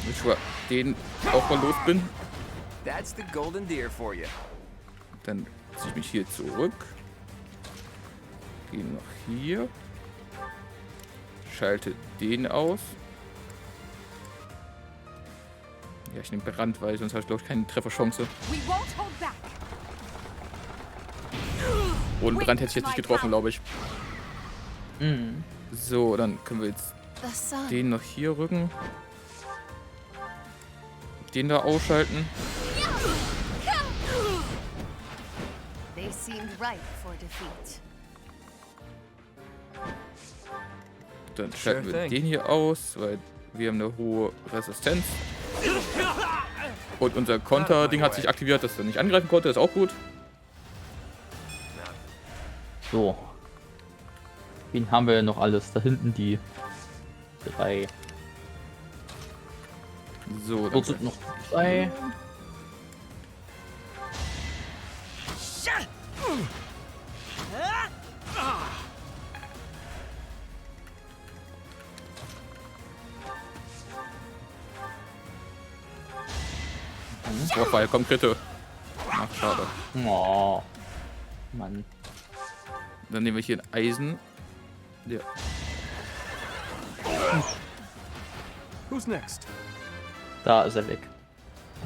Damit ich den auch mal los bin. That's the golden deer for you. Dann ziehe ich mich hier zurück. Gehe nach hier. Schalte den aus. Ja, ich nehme Brand, weil sonst habe ich, glaube ich, keine Trefferchance. Ohne Brand hätte ich jetzt nicht getroffen, glaube ich. Mhm. So, dann können wir jetzt den noch hier rücken. Den da ausschalten. They seemed ripe for defeat. Dann schalten wir den hier aus, weil wir haben eine hohe Resistenz. Und unser Konter-Ding hat sich aktiviert, dass er nicht angreifen konnte, ist auch gut. So. Wen haben wir denn noch alles? Da hinten die 3. So, Dort sind noch 2. Vorbei, komm, Kritte. Ach, schade. Oh. Mann. Dann nehmen wir hier ein Eisen. Ja. Who's next? Da ist er weg.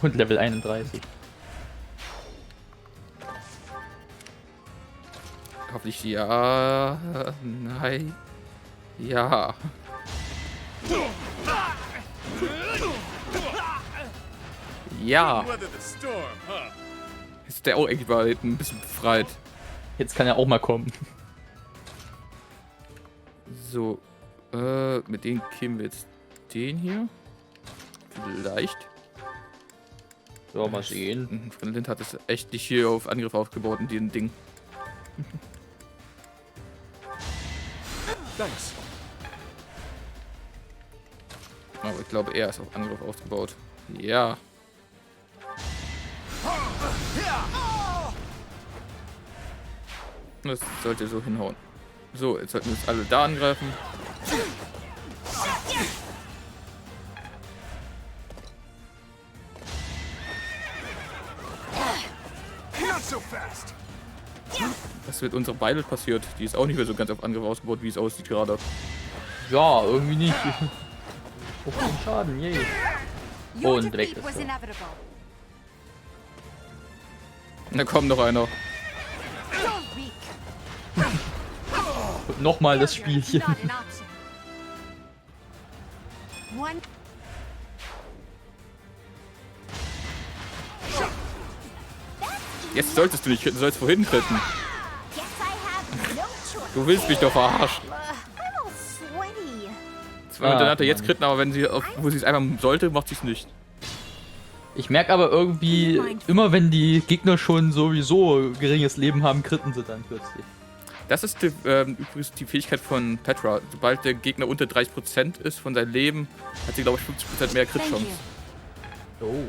Und Level 31. Hoffentlich ja. Nein. Ja. Ja. Ist der auch irgendwie mal ein bisschen befreit. Jetzt kann er auch mal kommen. So. Mit denen killen wir jetzt den hier. Vielleicht. Ja, mal sehen. Lind hat es echt nicht hier auf Angriff aufgebaut in diesem Ding. Thanks. Aber ich glaube, er ist auf Angriff ausgebaut. Ja. Das sollte so hinhauen. So, jetzt sollten wir uns alle da angreifen. Was mit unserer Beile passiert? Die ist auch nicht mehr so ganz auf Angriff ausgebaut, wie es aussieht gerade. Ja, irgendwie nicht. Oh, kein Schaden, yay. Und weg ist er. Da kommt noch einer. Und nochmal das Spielchen. Jetzt solltest du nicht kritten, du sollst vorhin kritten. Du willst mich doch verarschen. Zwei hintereinander jetzt kritten, aber wenn sie auf, wo sie es einmal sollte, macht sie es nicht. Ich merke aber irgendwie, immer wenn die Gegner schon sowieso geringes Leben haben, kritten sie dann plötzlich. Das ist übrigens die Fähigkeit von Petra. Sobald der Gegner unter 30% ist von seinem Leben, hat sie, glaube ich, 50% mehr Crit-Chance. Oh.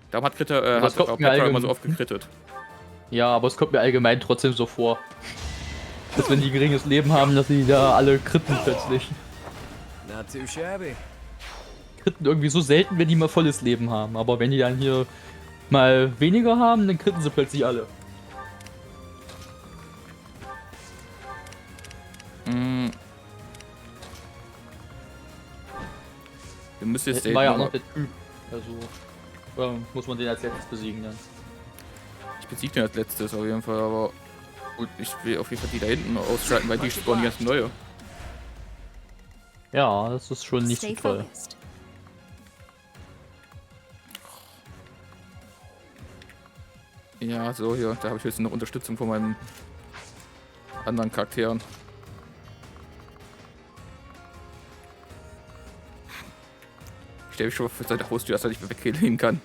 Darum hat Petra immer so oft gekrittet. Ja, aber es kommt mir allgemein trotzdem so vor, dass wenn die geringes Leben haben, dass sie da alle kritten plötzlich. Not too shabby. Kritten irgendwie so selten, wenn die mal volles Leben haben. Aber wenn die dann hier mal weniger haben, dann kritten sie plötzlich alle. Wir müssen jetzt war ja auch noch der Typ. Also muss man den als letztes besiegen dann. Ich besiege den als letztes auf jeden Fall, aber gut, ich will auf jeden Fall die da hinten ausschalten, weil die spawnen die ganzen neue. Ja, das ist schon nicht so toll. Ja, so hier, da habe ich jetzt noch Unterstützung von meinen anderen Charakteren. Ich stelle mich schon mal für seine Haustür, dass er nicht mehr weggehen kann.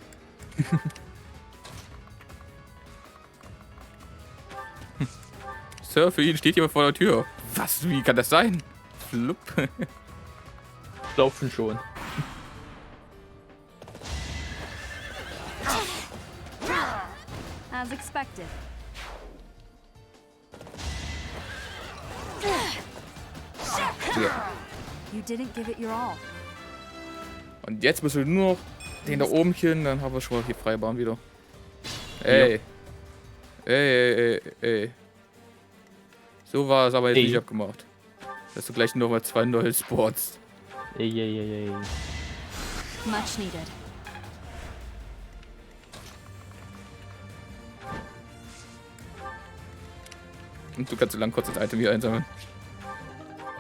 Sir, für ihn steht jemand vor der Tür. Was? Wie kann das sein? Flupp. Laufen schon. As expected. Ja. You didn't give it your all. Und jetzt müssen wir nur noch den da oben killen, dann haben wir schon mal hier freie Bahn wieder. Ey. Ja. Ey. So war es aber jetzt nicht abgemacht. Dass du gleich nochmal 2 neue Sports. Ey. Much needed. Und du kannst so lang kurz das Item hier einsammeln.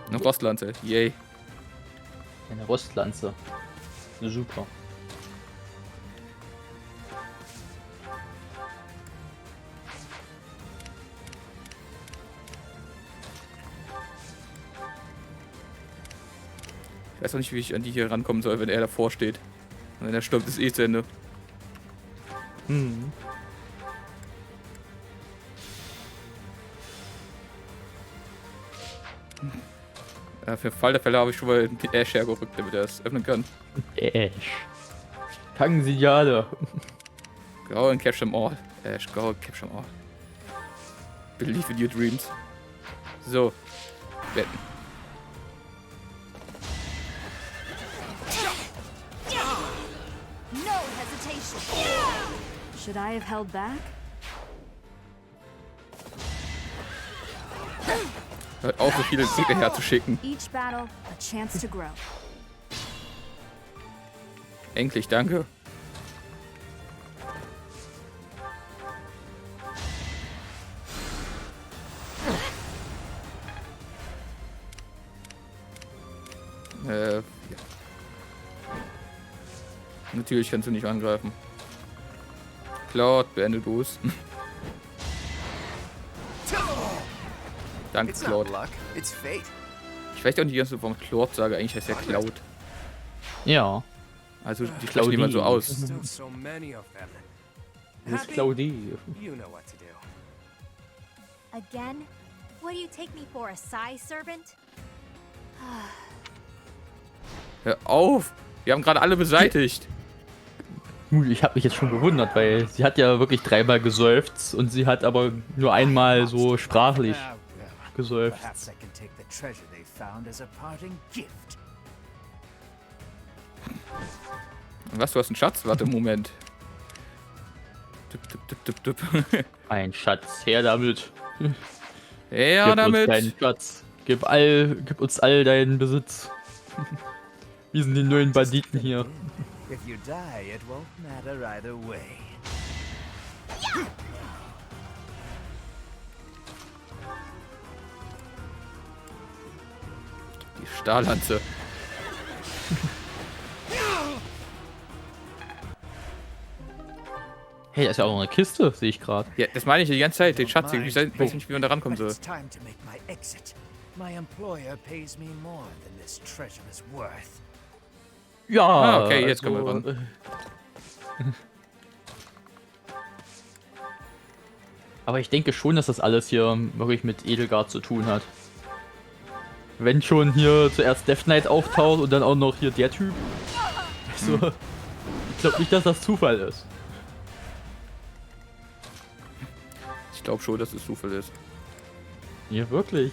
Eine Rostlanze, yay. Eine Rostlanze. Super. Ich weiß auch nicht, wie ich an die hier rankommen soll, wenn er davor steht. Und wenn er stirbt, ist eh zu Ende. Ja, für den Fall der Fälle habe ich schon mal den Ash hergerückt, damit er es öffnen kann. Ash. Fangen Sie ja alle. Go and catch them all. Ash, go and catch them all. Believe in your dreams. So. Wetten. No hesitation. Should I have held back? Hört auf, so viele Gegner herzuschicken. Each battle a chance to grow. Endlich, danke. Ja. Natürlich kannst du nicht angreifen. Cloud, beende du es. Danke, Cloud. Ich weiß auch nicht, was ich von Cloud sage. Eigentlich heißt er Cloud. Ja. Also, die sprechen niemand so aus. Das ist Claudie. Again? What do you take me for, a Psy servant? Hör auf! Wir haben gerade alle beseitigt. Ich habe mich jetzt schon gewundert, weil sie hat ja wirklich 3-mal geseufzt und sie hat aber nur einmal so sprachlich geseufzt. Was, du hast einen Schatz? Warte, Moment. Ein Schatz, her damit. Her damit. Deinen Schatz. Gib uns all deinen Besitz. Wir sind die neuen Banditen hier. Die Stahllanze. Hey, da ist ja auch noch eine Kiste, sehe ich gerade. Ja, das meine ich die ganze Zeit, den Schatz. Ich weiß nicht, wie man da rankommen soll. Ja, ah, okay, jetzt können wir ran. Aber ich denke schon, dass das alles hier wirklich mit Edelgard zu tun hat. Wenn schon hier zuerst Death Knight auftaucht und dann auch noch hier der Typ. Also, ich glaube nicht, dass das Zufall ist. Ich glaube schon, dass es Zufall ist. Ja, wirklich.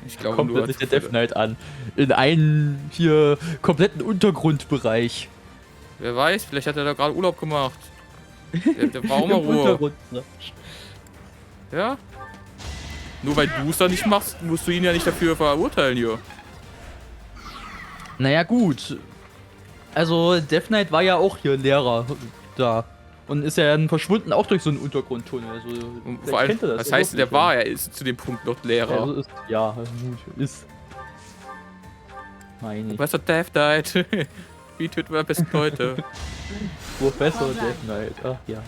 Ich glaube kommt nur sich der Death Knight an. In einen hier kompletten Untergrundbereich. Wer weiß, vielleicht hat er da gerade Urlaub gemacht. Der braucht auch mal Ruhe. Ja? Nur weil du es da nicht machst, musst du ihn ja nicht dafür verurteilen hier. Naja, gut. Also, Death Knight war ja auch hier Lehrer da. Und ist ja dann verschwunden, auch durch so einen Untergrundtunnel. Also, vor allem, was heißt, der war, er ist zu dem Punkt noch Lehrer. Also ist, ja, gut, ist. Meine ich. Professor Death Knight. Wie töten wir am besten Leute? Professor Death Knight, ach ja.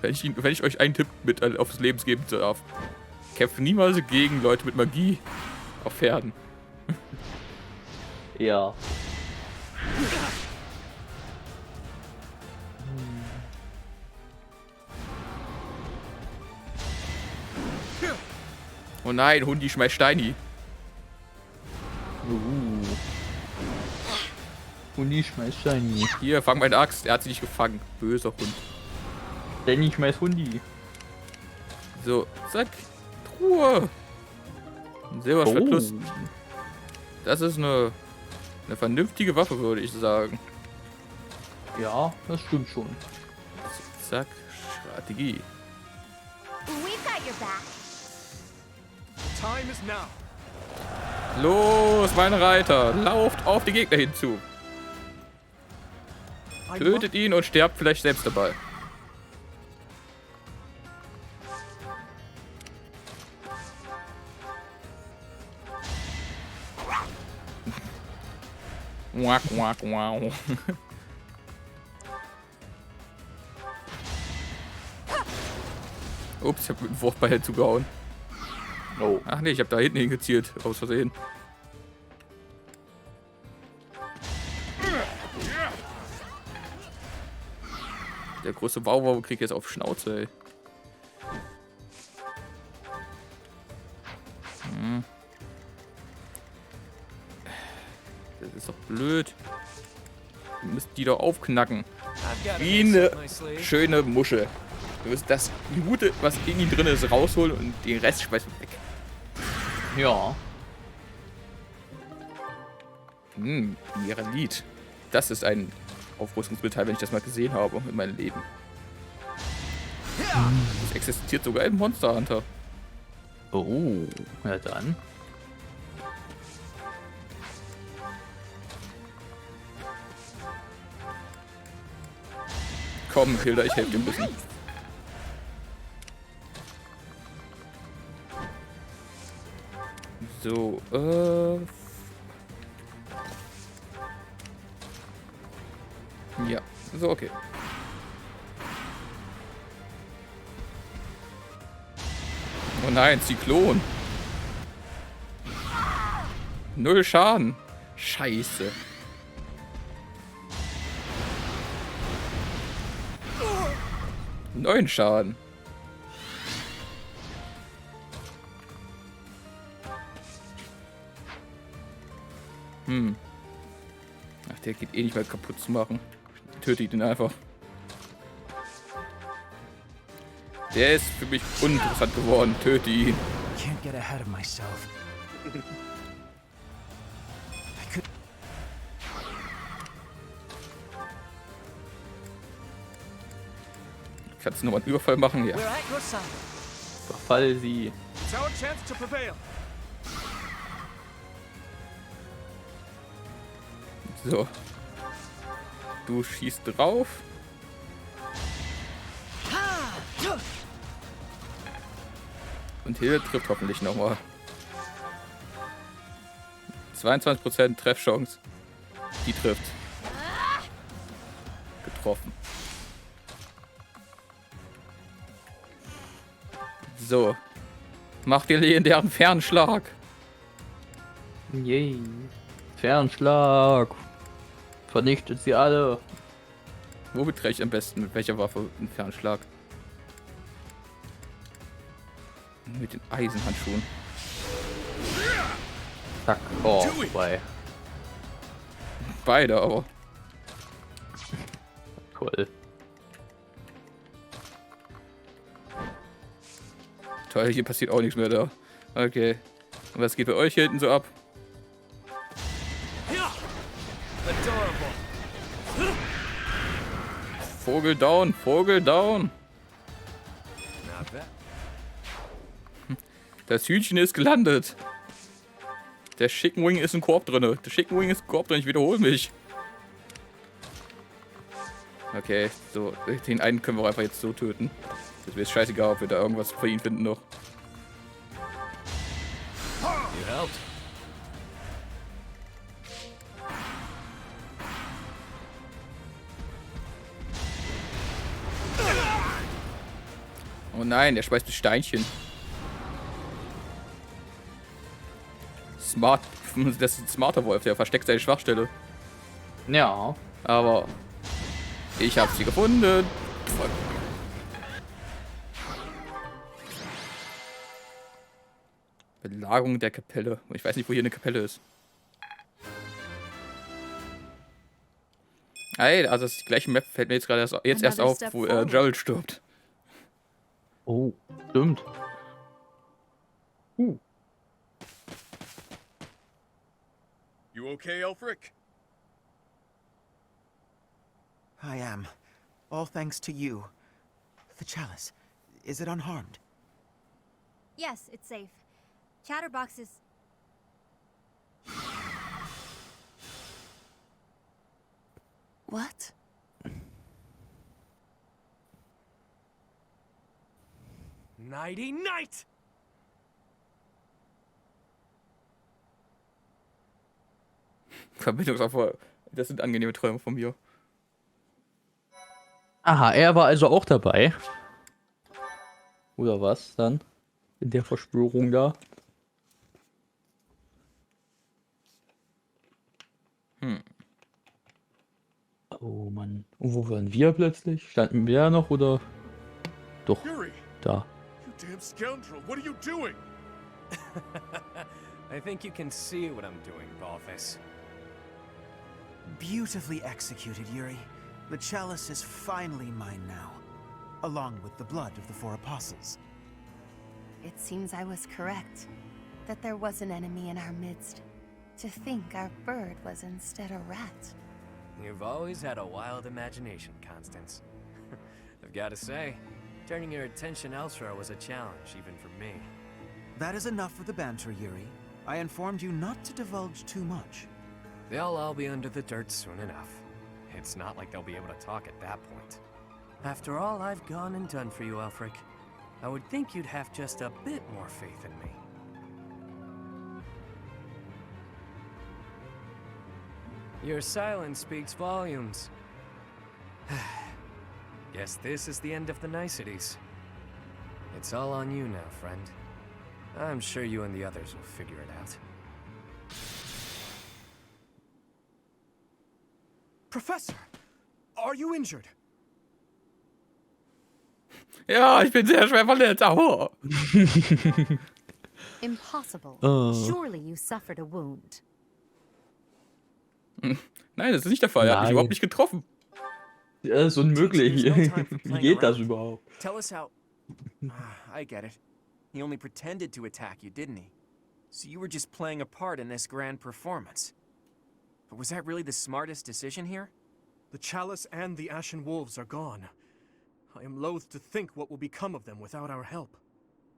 Wenn ich euch einen Tipp mit aufs Leben geben darf, kämpft niemals gegen Leute mit Magie auf Pferden. Ja. Oh nein, Hundi schmeißt Steini. Hundi schmeißt Steini. Hier, fang meine Axt. Er hat sie nicht gefangen. Böser Hund. Danny schmeißt Hundi. So, zack. Truhe. Ein Silberschwert plus. Das ist eine vernünftige Waffe, würde ich sagen. Ja, das stimmt schon. Zack, Strategie. We've got your back. Time is now. Los, meine Reiter, lauft auf die Gegner hinzu. Tötet ihn und sterbt vielleicht selbst dabei. Wack, wack, wow. Ups, ich hab mit dem Wurfball zugehauen. Oh. Ach nee, ich hab da hinten hingezielt, aus Versehen. Der große Wauwau kriegt jetzt auf Schnauze, ey. ist doch blöd. Wir müssen die doch aufknacken. Wie eine schöne Muschel. Wir müssen das Gute, was in ihm drin ist, rausholen und den Rest schmeißen wir weg. Ja. Miralit. Das ist ein Aufrüstungsmetall, wenn ich das mal gesehen habe in meinem Leben. Das existiert sogar im Monster Hunter. Oh, ja dann. Komm, Hilda, ich helfe dir ein bisschen. So, ja, so, okay. Oh nein, Zyklon. 0 Schaden. Scheiße. Neun Schaden. Ach, der geht eh nicht mehr kaputt zu machen. Töte ich den einfach. Der ist für mich uninteressant geworden. Töte ihn. Can't get ahead of myself. Kannst du nochmal einen Überfall machen? Ja. Verfall sie. It's our chance to prevail. So. Du schießt drauf. Und Hilde trifft hoffentlich nochmal. 22% Treffchance. Die trifft. Getroffen. So. Mach den legendären Fernschlag. Yay. Fernschlag. Vernichtet sie alle. Womit treffe ich am besten? Mit welcher Waffe einen Fernschlag? Mit den Eisenhandschuhen. Zack. Oh, vorbei. Beide aber. Toll. Toll, hier passiert auch nichts mehr da. Okay. Und was geht bei euch hier hinten so ab? Vogel down, Vogel down. Das Hühnchen ist gelandet. Der Chicken Wing ist im Korb drin. Der Chicken Wing ist im Korb drin. Ich wiederhole mich. Okay, so. Den einen können wir auch einfach jetzt so töten. Das wäre scheißegal, ob wir da irgendwas für ihn finden noch. Oh nein, der schmeißt ein Steinchen. Smart. Das ist ein smarter Wolf, der versteckt seine Schwachstelle. Ja. Aber ich habe sie gefunden. Belagerung der Kapelle. Ich weiß nicht, wo hier eine Kapelle ist. Ey, also das gleiche Map fällt mir jetzt gerade erst auf, wo Gerald stirbt. Oh, stimmt. You okay, Elfric? I am. All thanks to you. The chalice, is it unharmed? Yes, it's safe. Chatterbox is... What? Nighty night! Verbindungsopfer. Das sind angenehme Träume von mir. Aha, er war also auch dabei. Oder was dann? In der Verschwörung da. Oh Mann. Und wo waren wir plötzlich? Standen wir ja noch oder? Doch. Yuri, Da. you damn scoundrel, what are you doing? I think you can see what I'm doing, Balthus. Beautifully executed, Yuri. The chalice is finally mine now, along with the blood of the 4 apostles. It seems I was correct, that there was an enemy in our midst. To think our bird was instead a rat. You've always had a wild imagination, Constance. I've got to say, turning your attention elsewhere was a challenge, even for me. That is enough for the banter, Yuri. I informed you not to divulge too much. They'll all be under the dirt soon enough. It's not like they'll be able to talk at that point. After all I've gone and done for you, Elfric, I would think you'd have just a bit more faith in me. Your silence speaks volumes. Guess this is the end of the niceties. It's all on you now, friend. I'm sure you and the others will figure it out. Professor, are you injured? Ja, ich bin sehr schwer verletzt. Aua. Impossible. Oh. Surely you suffered a wound. Nein, das ist nicht der Fall. Er hat mich überhaupt nicht getroffen. Ja, das ist unmöglich. Wie geht das überhaupt? Tell us how... I get it. He only pretended to attack you, didn't he? So you were just playing a part in this grand performance. But was that really the smartest decision here? The chalice and the Ashen Wolves are gone. I am loath to think what will become of them without our help.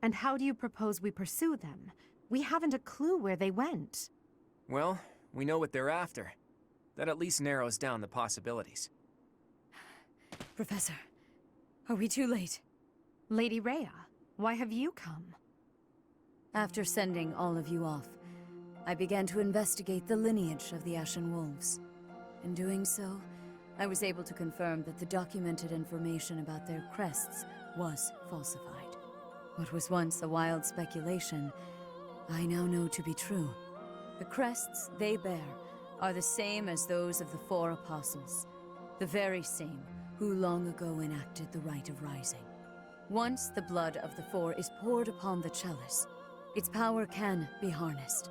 And how do you propose we pursue them? We haven't a clue where they went. Well, we know what they're after. That at least narrows down the possibilities. Professor, are we too late? Lady Rhea, why have you come? After sending all of you off, I began to investigate the lineage of the Ashen Wolves. In doing so, I was able to confirm that the documented information about their crests was falsified. What was once a wild speculation, I now know to be true. The crests they bear are the same as those of the 4 apostles, the very same who long ago enacted the Rite of Rising. Once the blood of the 4 is poured upon the chalice, its power can be harnessed.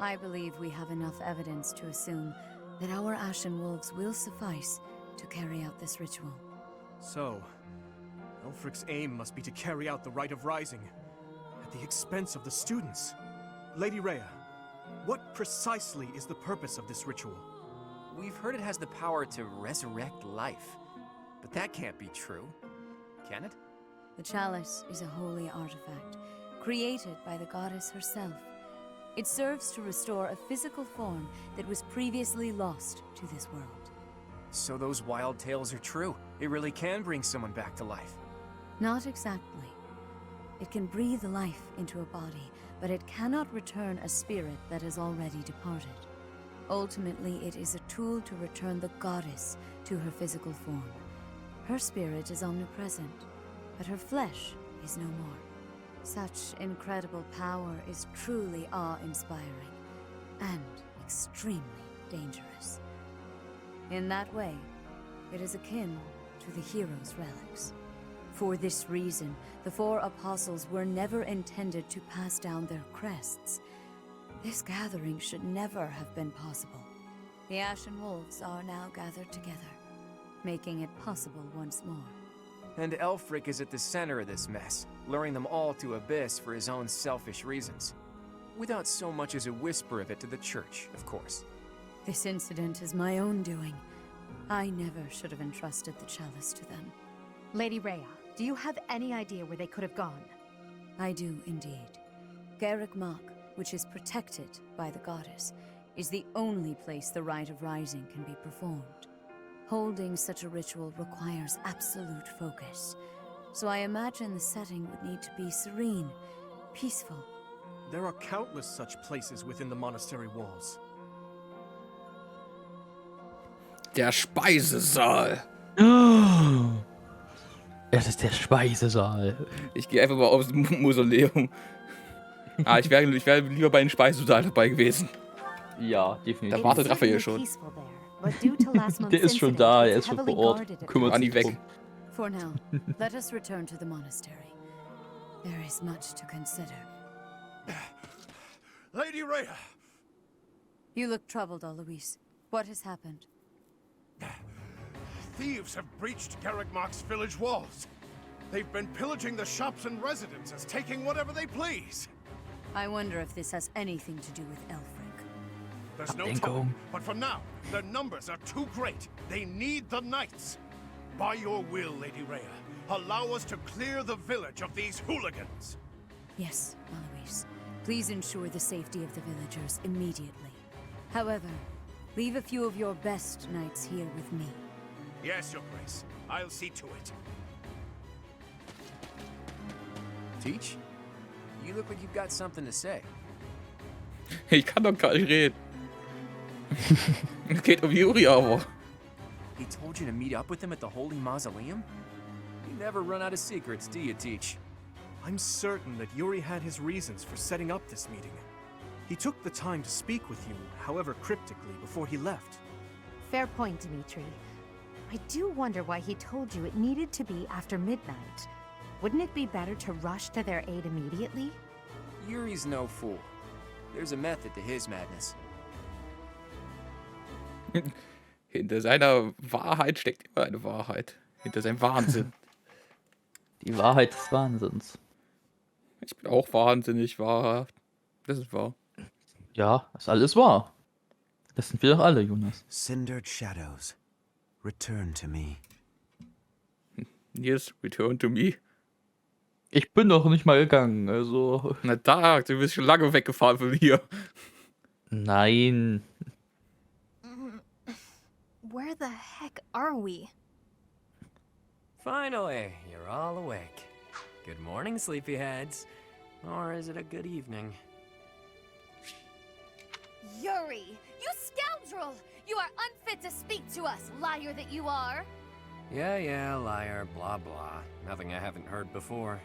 I believe we have enough evidence to assume that our Ashen Wolves will suffice to carry out this ritual. So, Elfric's aim must be to carry out the Rite of Rising at the expense of the students. Lady Rhea, what precisely is the purpose of this ritual? We've heard it has the power to resurrect life. But that can't be true, can it? The chalice is a holy artifact, created by the goddess herself. It serves to restore a physical form that was previously lost to this world. So those wild tales are true. It really can bring someone back to life. Not exactly. It can breathe life into a body, but it cannot return a spirit that has already departed. Ultimately, it is a tool to return the goddess to her physical form. Her spirit is omnipresent, but her flesh is no more. Such incredible power is truly awe-inspiring and extremely dangerous. In that way, it is akin to the hero's relics. For this reason, the 4 apostles were never intended to pass down their crests. This gathering should never have been possible. The Ashen Wolves are now gathered together, making it possible once more. And Elfric is at the center of this mess, luring them all to Abyss for his own selfish reasons. Without so much as a whisper of it to the church, of course. This incident is my own doing. I never should have entrusted the chalice to them. Lady Rhea, do you have any idea where they could have gone? I do indeed. Garrick Mach, which is protected by the goddess, is the only place the Rite of Rising can be performed. Holding such a ritual requires absolute focus, so I imagine the setting would need to be serene, peaceful. There are countless such places within the monastery walls. Der Speisesaal. Es ist der Speisesaal. Ich gehe einfach mal aufs Mausoleum. Ich wäre lieber bei dem Speisesaal dabei gewesen. Ja, definitiv. Da wartet Raphael schon. Der ist schon da, er ist schon vor Ort. Kümmert sich weg. drum. For now, let us return to the monastery. There is much to consider. Lady Rhea! You look troubled, Alois. What has happened? Thieves have breached Garrigmark's village walls. They've been pillaging the shops and residences, taking whatever they please. I wonder if this has anything to do with Elfric. There's no telling, but for now, their numbers are too great. They need the knights. By your will, Lady Rhea, allow us to clear the village of these hooligans. Yes, Alois. Please ensure the safety of the villagers immediately. However, leave a few of your best knights here with me. Yes, Your Grace. I'll see to it. Teach? You look like you've got something to say. Ich kann doch gar nicht reden. Es geht Yuri aber. He told you to meet up with him at the Holy Mausoleum? You never run out of secrets, do you, Teach? I'm certain that Yuri had his reasons for setting up this meeting. He took the time to speak with you, however cryptically, before he left. Fair point, Dimitri. I do wonder why he told you it needed to be after midnight. Wouldn't it be better to rush to their aid immediately? Yuri's no fool. There's a method to his madness. Hinter seiner Wahrheit steckt immer eine Wahrheit. Hinter seinem Wahnsinn. Die Wahrheit des Wahnsinns. Ich bin auch wahnsinnig, wahrhaft. Das ist wahr. Ja, ist alles wahr. Das sind wir doch alle, Jonas. Cindered shadows, return to me. Yes, return to me. Ich bin doch nicht mal gegangen, also... Na da, du bist schon lange weggefahren von hier. Nein. Where the heck are we? Finally, you're all awake. Good morning, sleepyheads. Or is it a good evening? Yuri, you scoundrel! You are unfit to speak to us, liar that you are! Yeah, liar, blah blah. Nothing I haven't heard before.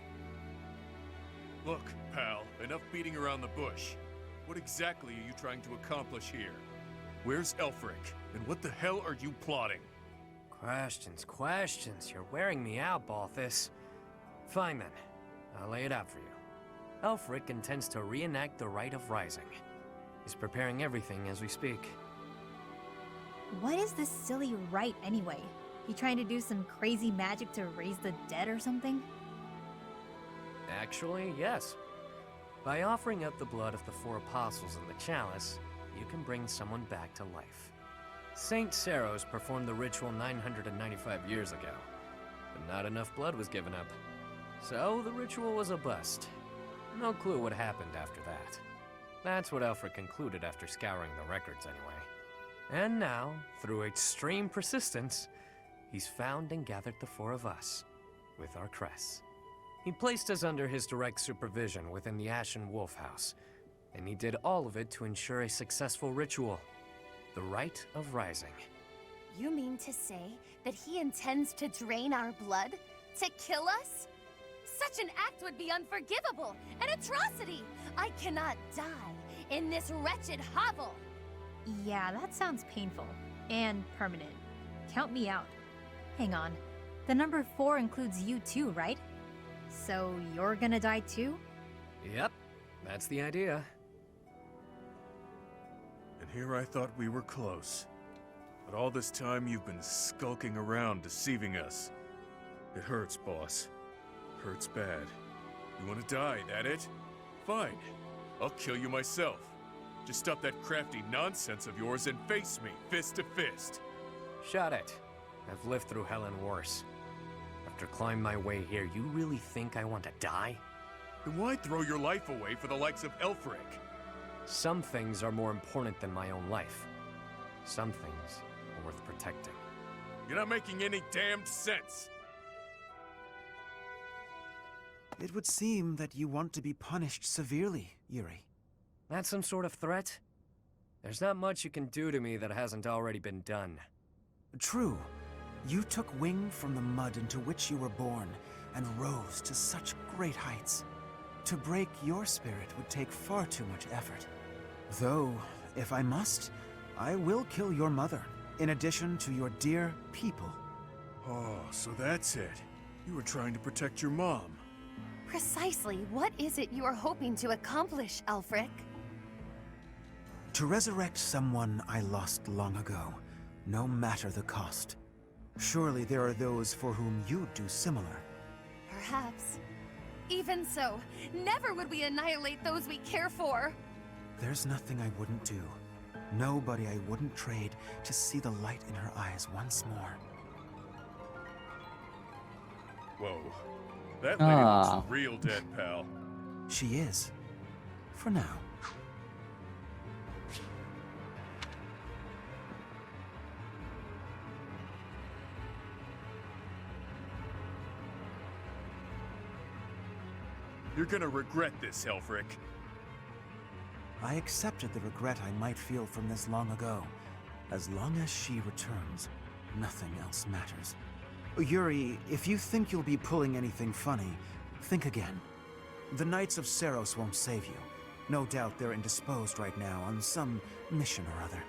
Look, pal, enough beating around the bush. What exactly are you trying to accomplish here? Where's Elfric? And what the hell are you plotting? Questions. You're wearing me out, Balthus. Fine then. I'll lay it out for you. Elfric intends to reenact the Rite of Rising. He's preparing everything as we speak. What is this silly rite anyway? He trying to do some crazy magic to raise the dead or something? Actually, yes. By offering up the blood of the 4 apostles in the chalice, you can bring someone back to life. Saint Saros performed the ritual 995 years ago, but not enough blood was given up. So the ritual was a bust. No clue what happened after that. That's what Alfred concluded after scouring the records anyway. And now, through extreme persistence, he's found and gathered the 4 of us, with our crests. He placed us under his direct supervision within the Ashen Wolf House, and he did all of it to ensure a successful ritual. The Rite of Rising. You mean to say that he intends to drain our blood? To kill us? Such an act would be unforgivable, an atrocity! I cannot die in this wretched hovel! Yeah, that sounds painful. And permanent. Count me out. Hang on. The number 4 includes you too, right? So you're gonna die too? Yep, that's the idea. And here I thought we were close. But all this time you've been skulking around, deceiving us. It hurts, boss. Hurts bad. You want to die, that it? Fine. I'll kill you myself. Just stop that crafty nonsense of yours and face me, fist to fist. Shut it. I've lived through hell and worse. After climbing my way here, you really think I want to die? Then why throw your life away for the likes of Elfric? Some things are more important than my own life. Some things are worth protecting. You're not making any damned sense. It would seem that you want to be punished severely, Yuri. That's some sort of threat? There's not much you can do to me that hasn't already been done. True. You took wing from the mud into which you were born, and rose to such great heights. To break your spirit would take far too much effort. Though, if I must, I will kill your mother, in addition to your dear people. Oh, so that's it. You were trying to protect your mom. Precisely what is it you are hoping to accomplish, Alfric? To resurrect someone I lost long ago, no matter the cost. Surely there are those for whom you'd do similar. Perhaps. Even so, never would we annihilate those we care for. There's nothing I wouldn't do. Nobody I wouldn't trade to see the light in her eyes once more. Whoa. That lady looks real dead, pal. She is. For now. You're gonna regret this, Helfrich. I accepted the regret I might feel from this long ago. As long as she returns, nothing else matters. Yuri, if you think you'll be pulling anything funny, think again. The Knights of Seiros won't save you. No doubt they're indisposed right now on some mission or other.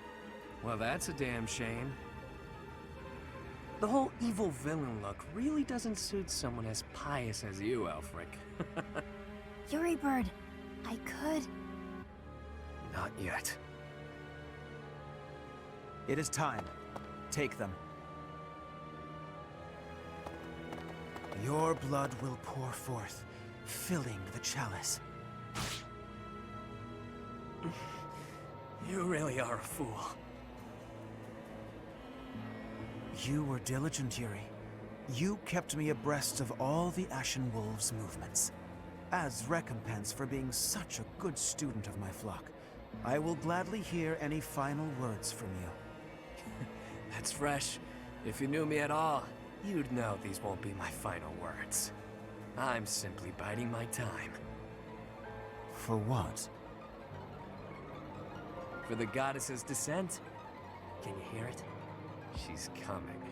Well, that's a damn shame. The whole evil villain look really doesn't suit someone as pious as you, Elfric. Yuri Bird, I could... Not yet. It is time. Take them. Your blood will pour forth, filling the chalice. You really are a fool. You were diligent, Yuri. You kept me abreast of all the Ashen Wolves' movements. As recompense for being such a good student of my flock, I will gladly hear any final words from you. That's fresh. If you knew me at all, you'd know these won't be my final words. I'm simply biding my time. For what? For the goddess's descent. Can you hear it? She's coming.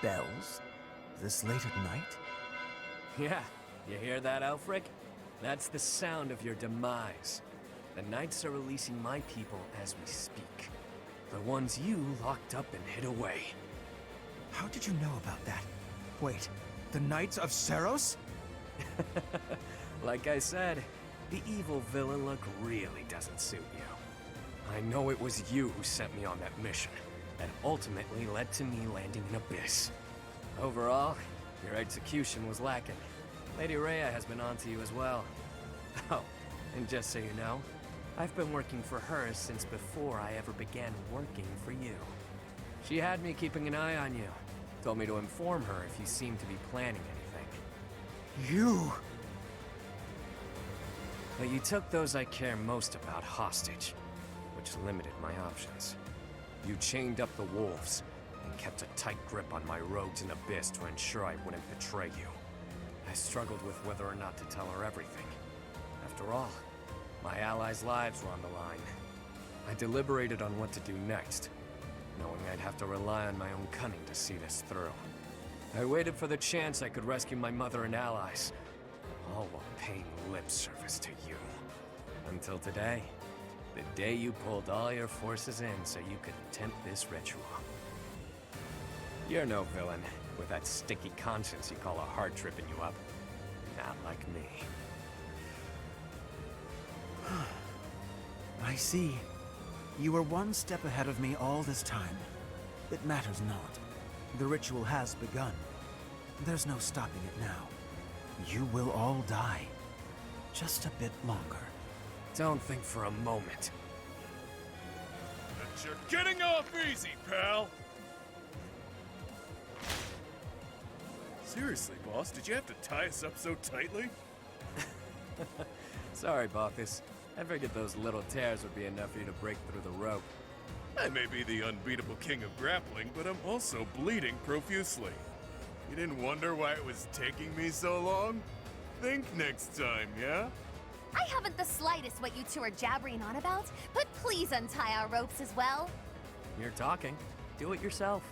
Bells? This late at night? Yeah, you hear that, Elfric? That's the sound of your demise. The Knights are releasing my people as we speak. The ones you locked up and hid away. How did you know about that? Wait, the Knights of Seiros? Like I said, the evil villain look really doesn't suit you. I know it was you who sent me on that mission, that ultimately led to me landing in Abyss. Overall, your execution was lacking. Lady Rhea has been on to you as well. Oh, and just so you know, I've been working for her since before I ever began working for you. She had me keeping an eye on you. Told me to inform her if you seemed to be planning anything. You! But you took those I care most about hostage, which limited my options. You chained up the wolves, and kept a tight grip on my rogues in Abyss to ensure I wouldn't betray you. I struggled with whether or not to tell her everything. After all, my allies' lives were on the line. I deliberated on what to do next, knowing I'd have to rely on my own cunning to see this through. I waited for the chance I could rescue my mother and allies, all while paying lip service to you. Until today, the day you pulled all your forces in so you could attempt this ritual. You're no villain, with that sticky conscience you call a heart tripping you up. Not like me. I see. You were one step ahead of me all this time. It matters not. The ritual has begun. There's no stopping it now. You will all die. Just a bit longer. Don't think for a moment. But you're getting off easy, pal! Seriously, boss, did you have to tie us up so tightly? Sorry, Balthus. I figured those little tears would be enough for you to break through the rope. I may be the unbeatable king of grappling, but I'm also bleeding profusely. You didn't wonder why it was taking me so long? Think next time, yeah? I haven't the slightest what you two are jabbering on about, but please untie our ropes as well. You're talking. Do it yourself.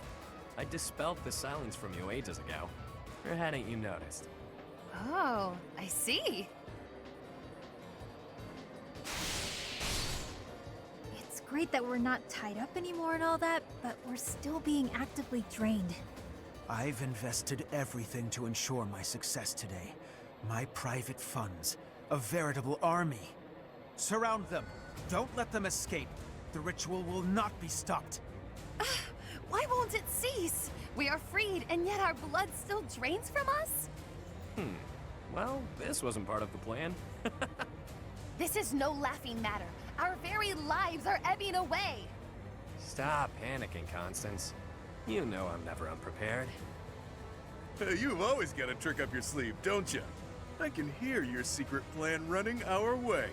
I dispelled the silence from you ages ago. Or hadn't you noticed? Oh, I see. It's great that we're not tied up anymore and all that, but we're still being actively drained. I've invested everything to ensure my success today. My private funds, a veritable army. Surround them. Don't let them escape. The ritual will not be stopped. Why won't it cease? We are freed, and yet our blood still drains from us? Well, this wasn't part of the plan. This is no laughing matter. Our very lives are ebbing away. Stop panicking, Constance. You know I'm never unprepared. You've always got a trick up your sleeve, don't you? I can hear your secret plan running our way.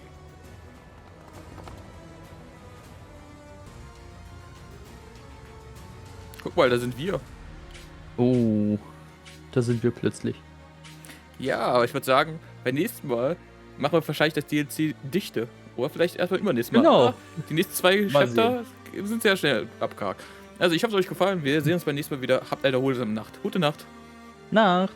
Guck mal, da sind wir. Oh, da sind wir plötzlich. Ja, aber ich würde sagen, beim nächsten Mal machen wir wahrscheinlich das DLC Dichte. Oder vielleicht erstmal übernächstes Mal. Genau. Die nächsten 2 Chapter sind sehr schnell abgehakt. Also ich hoffe, es hat euch gefallen. Wir sehen uns beim nächsten Mal wieder. Habt eine erholsame Nacht. Gute Nacht. Nacht.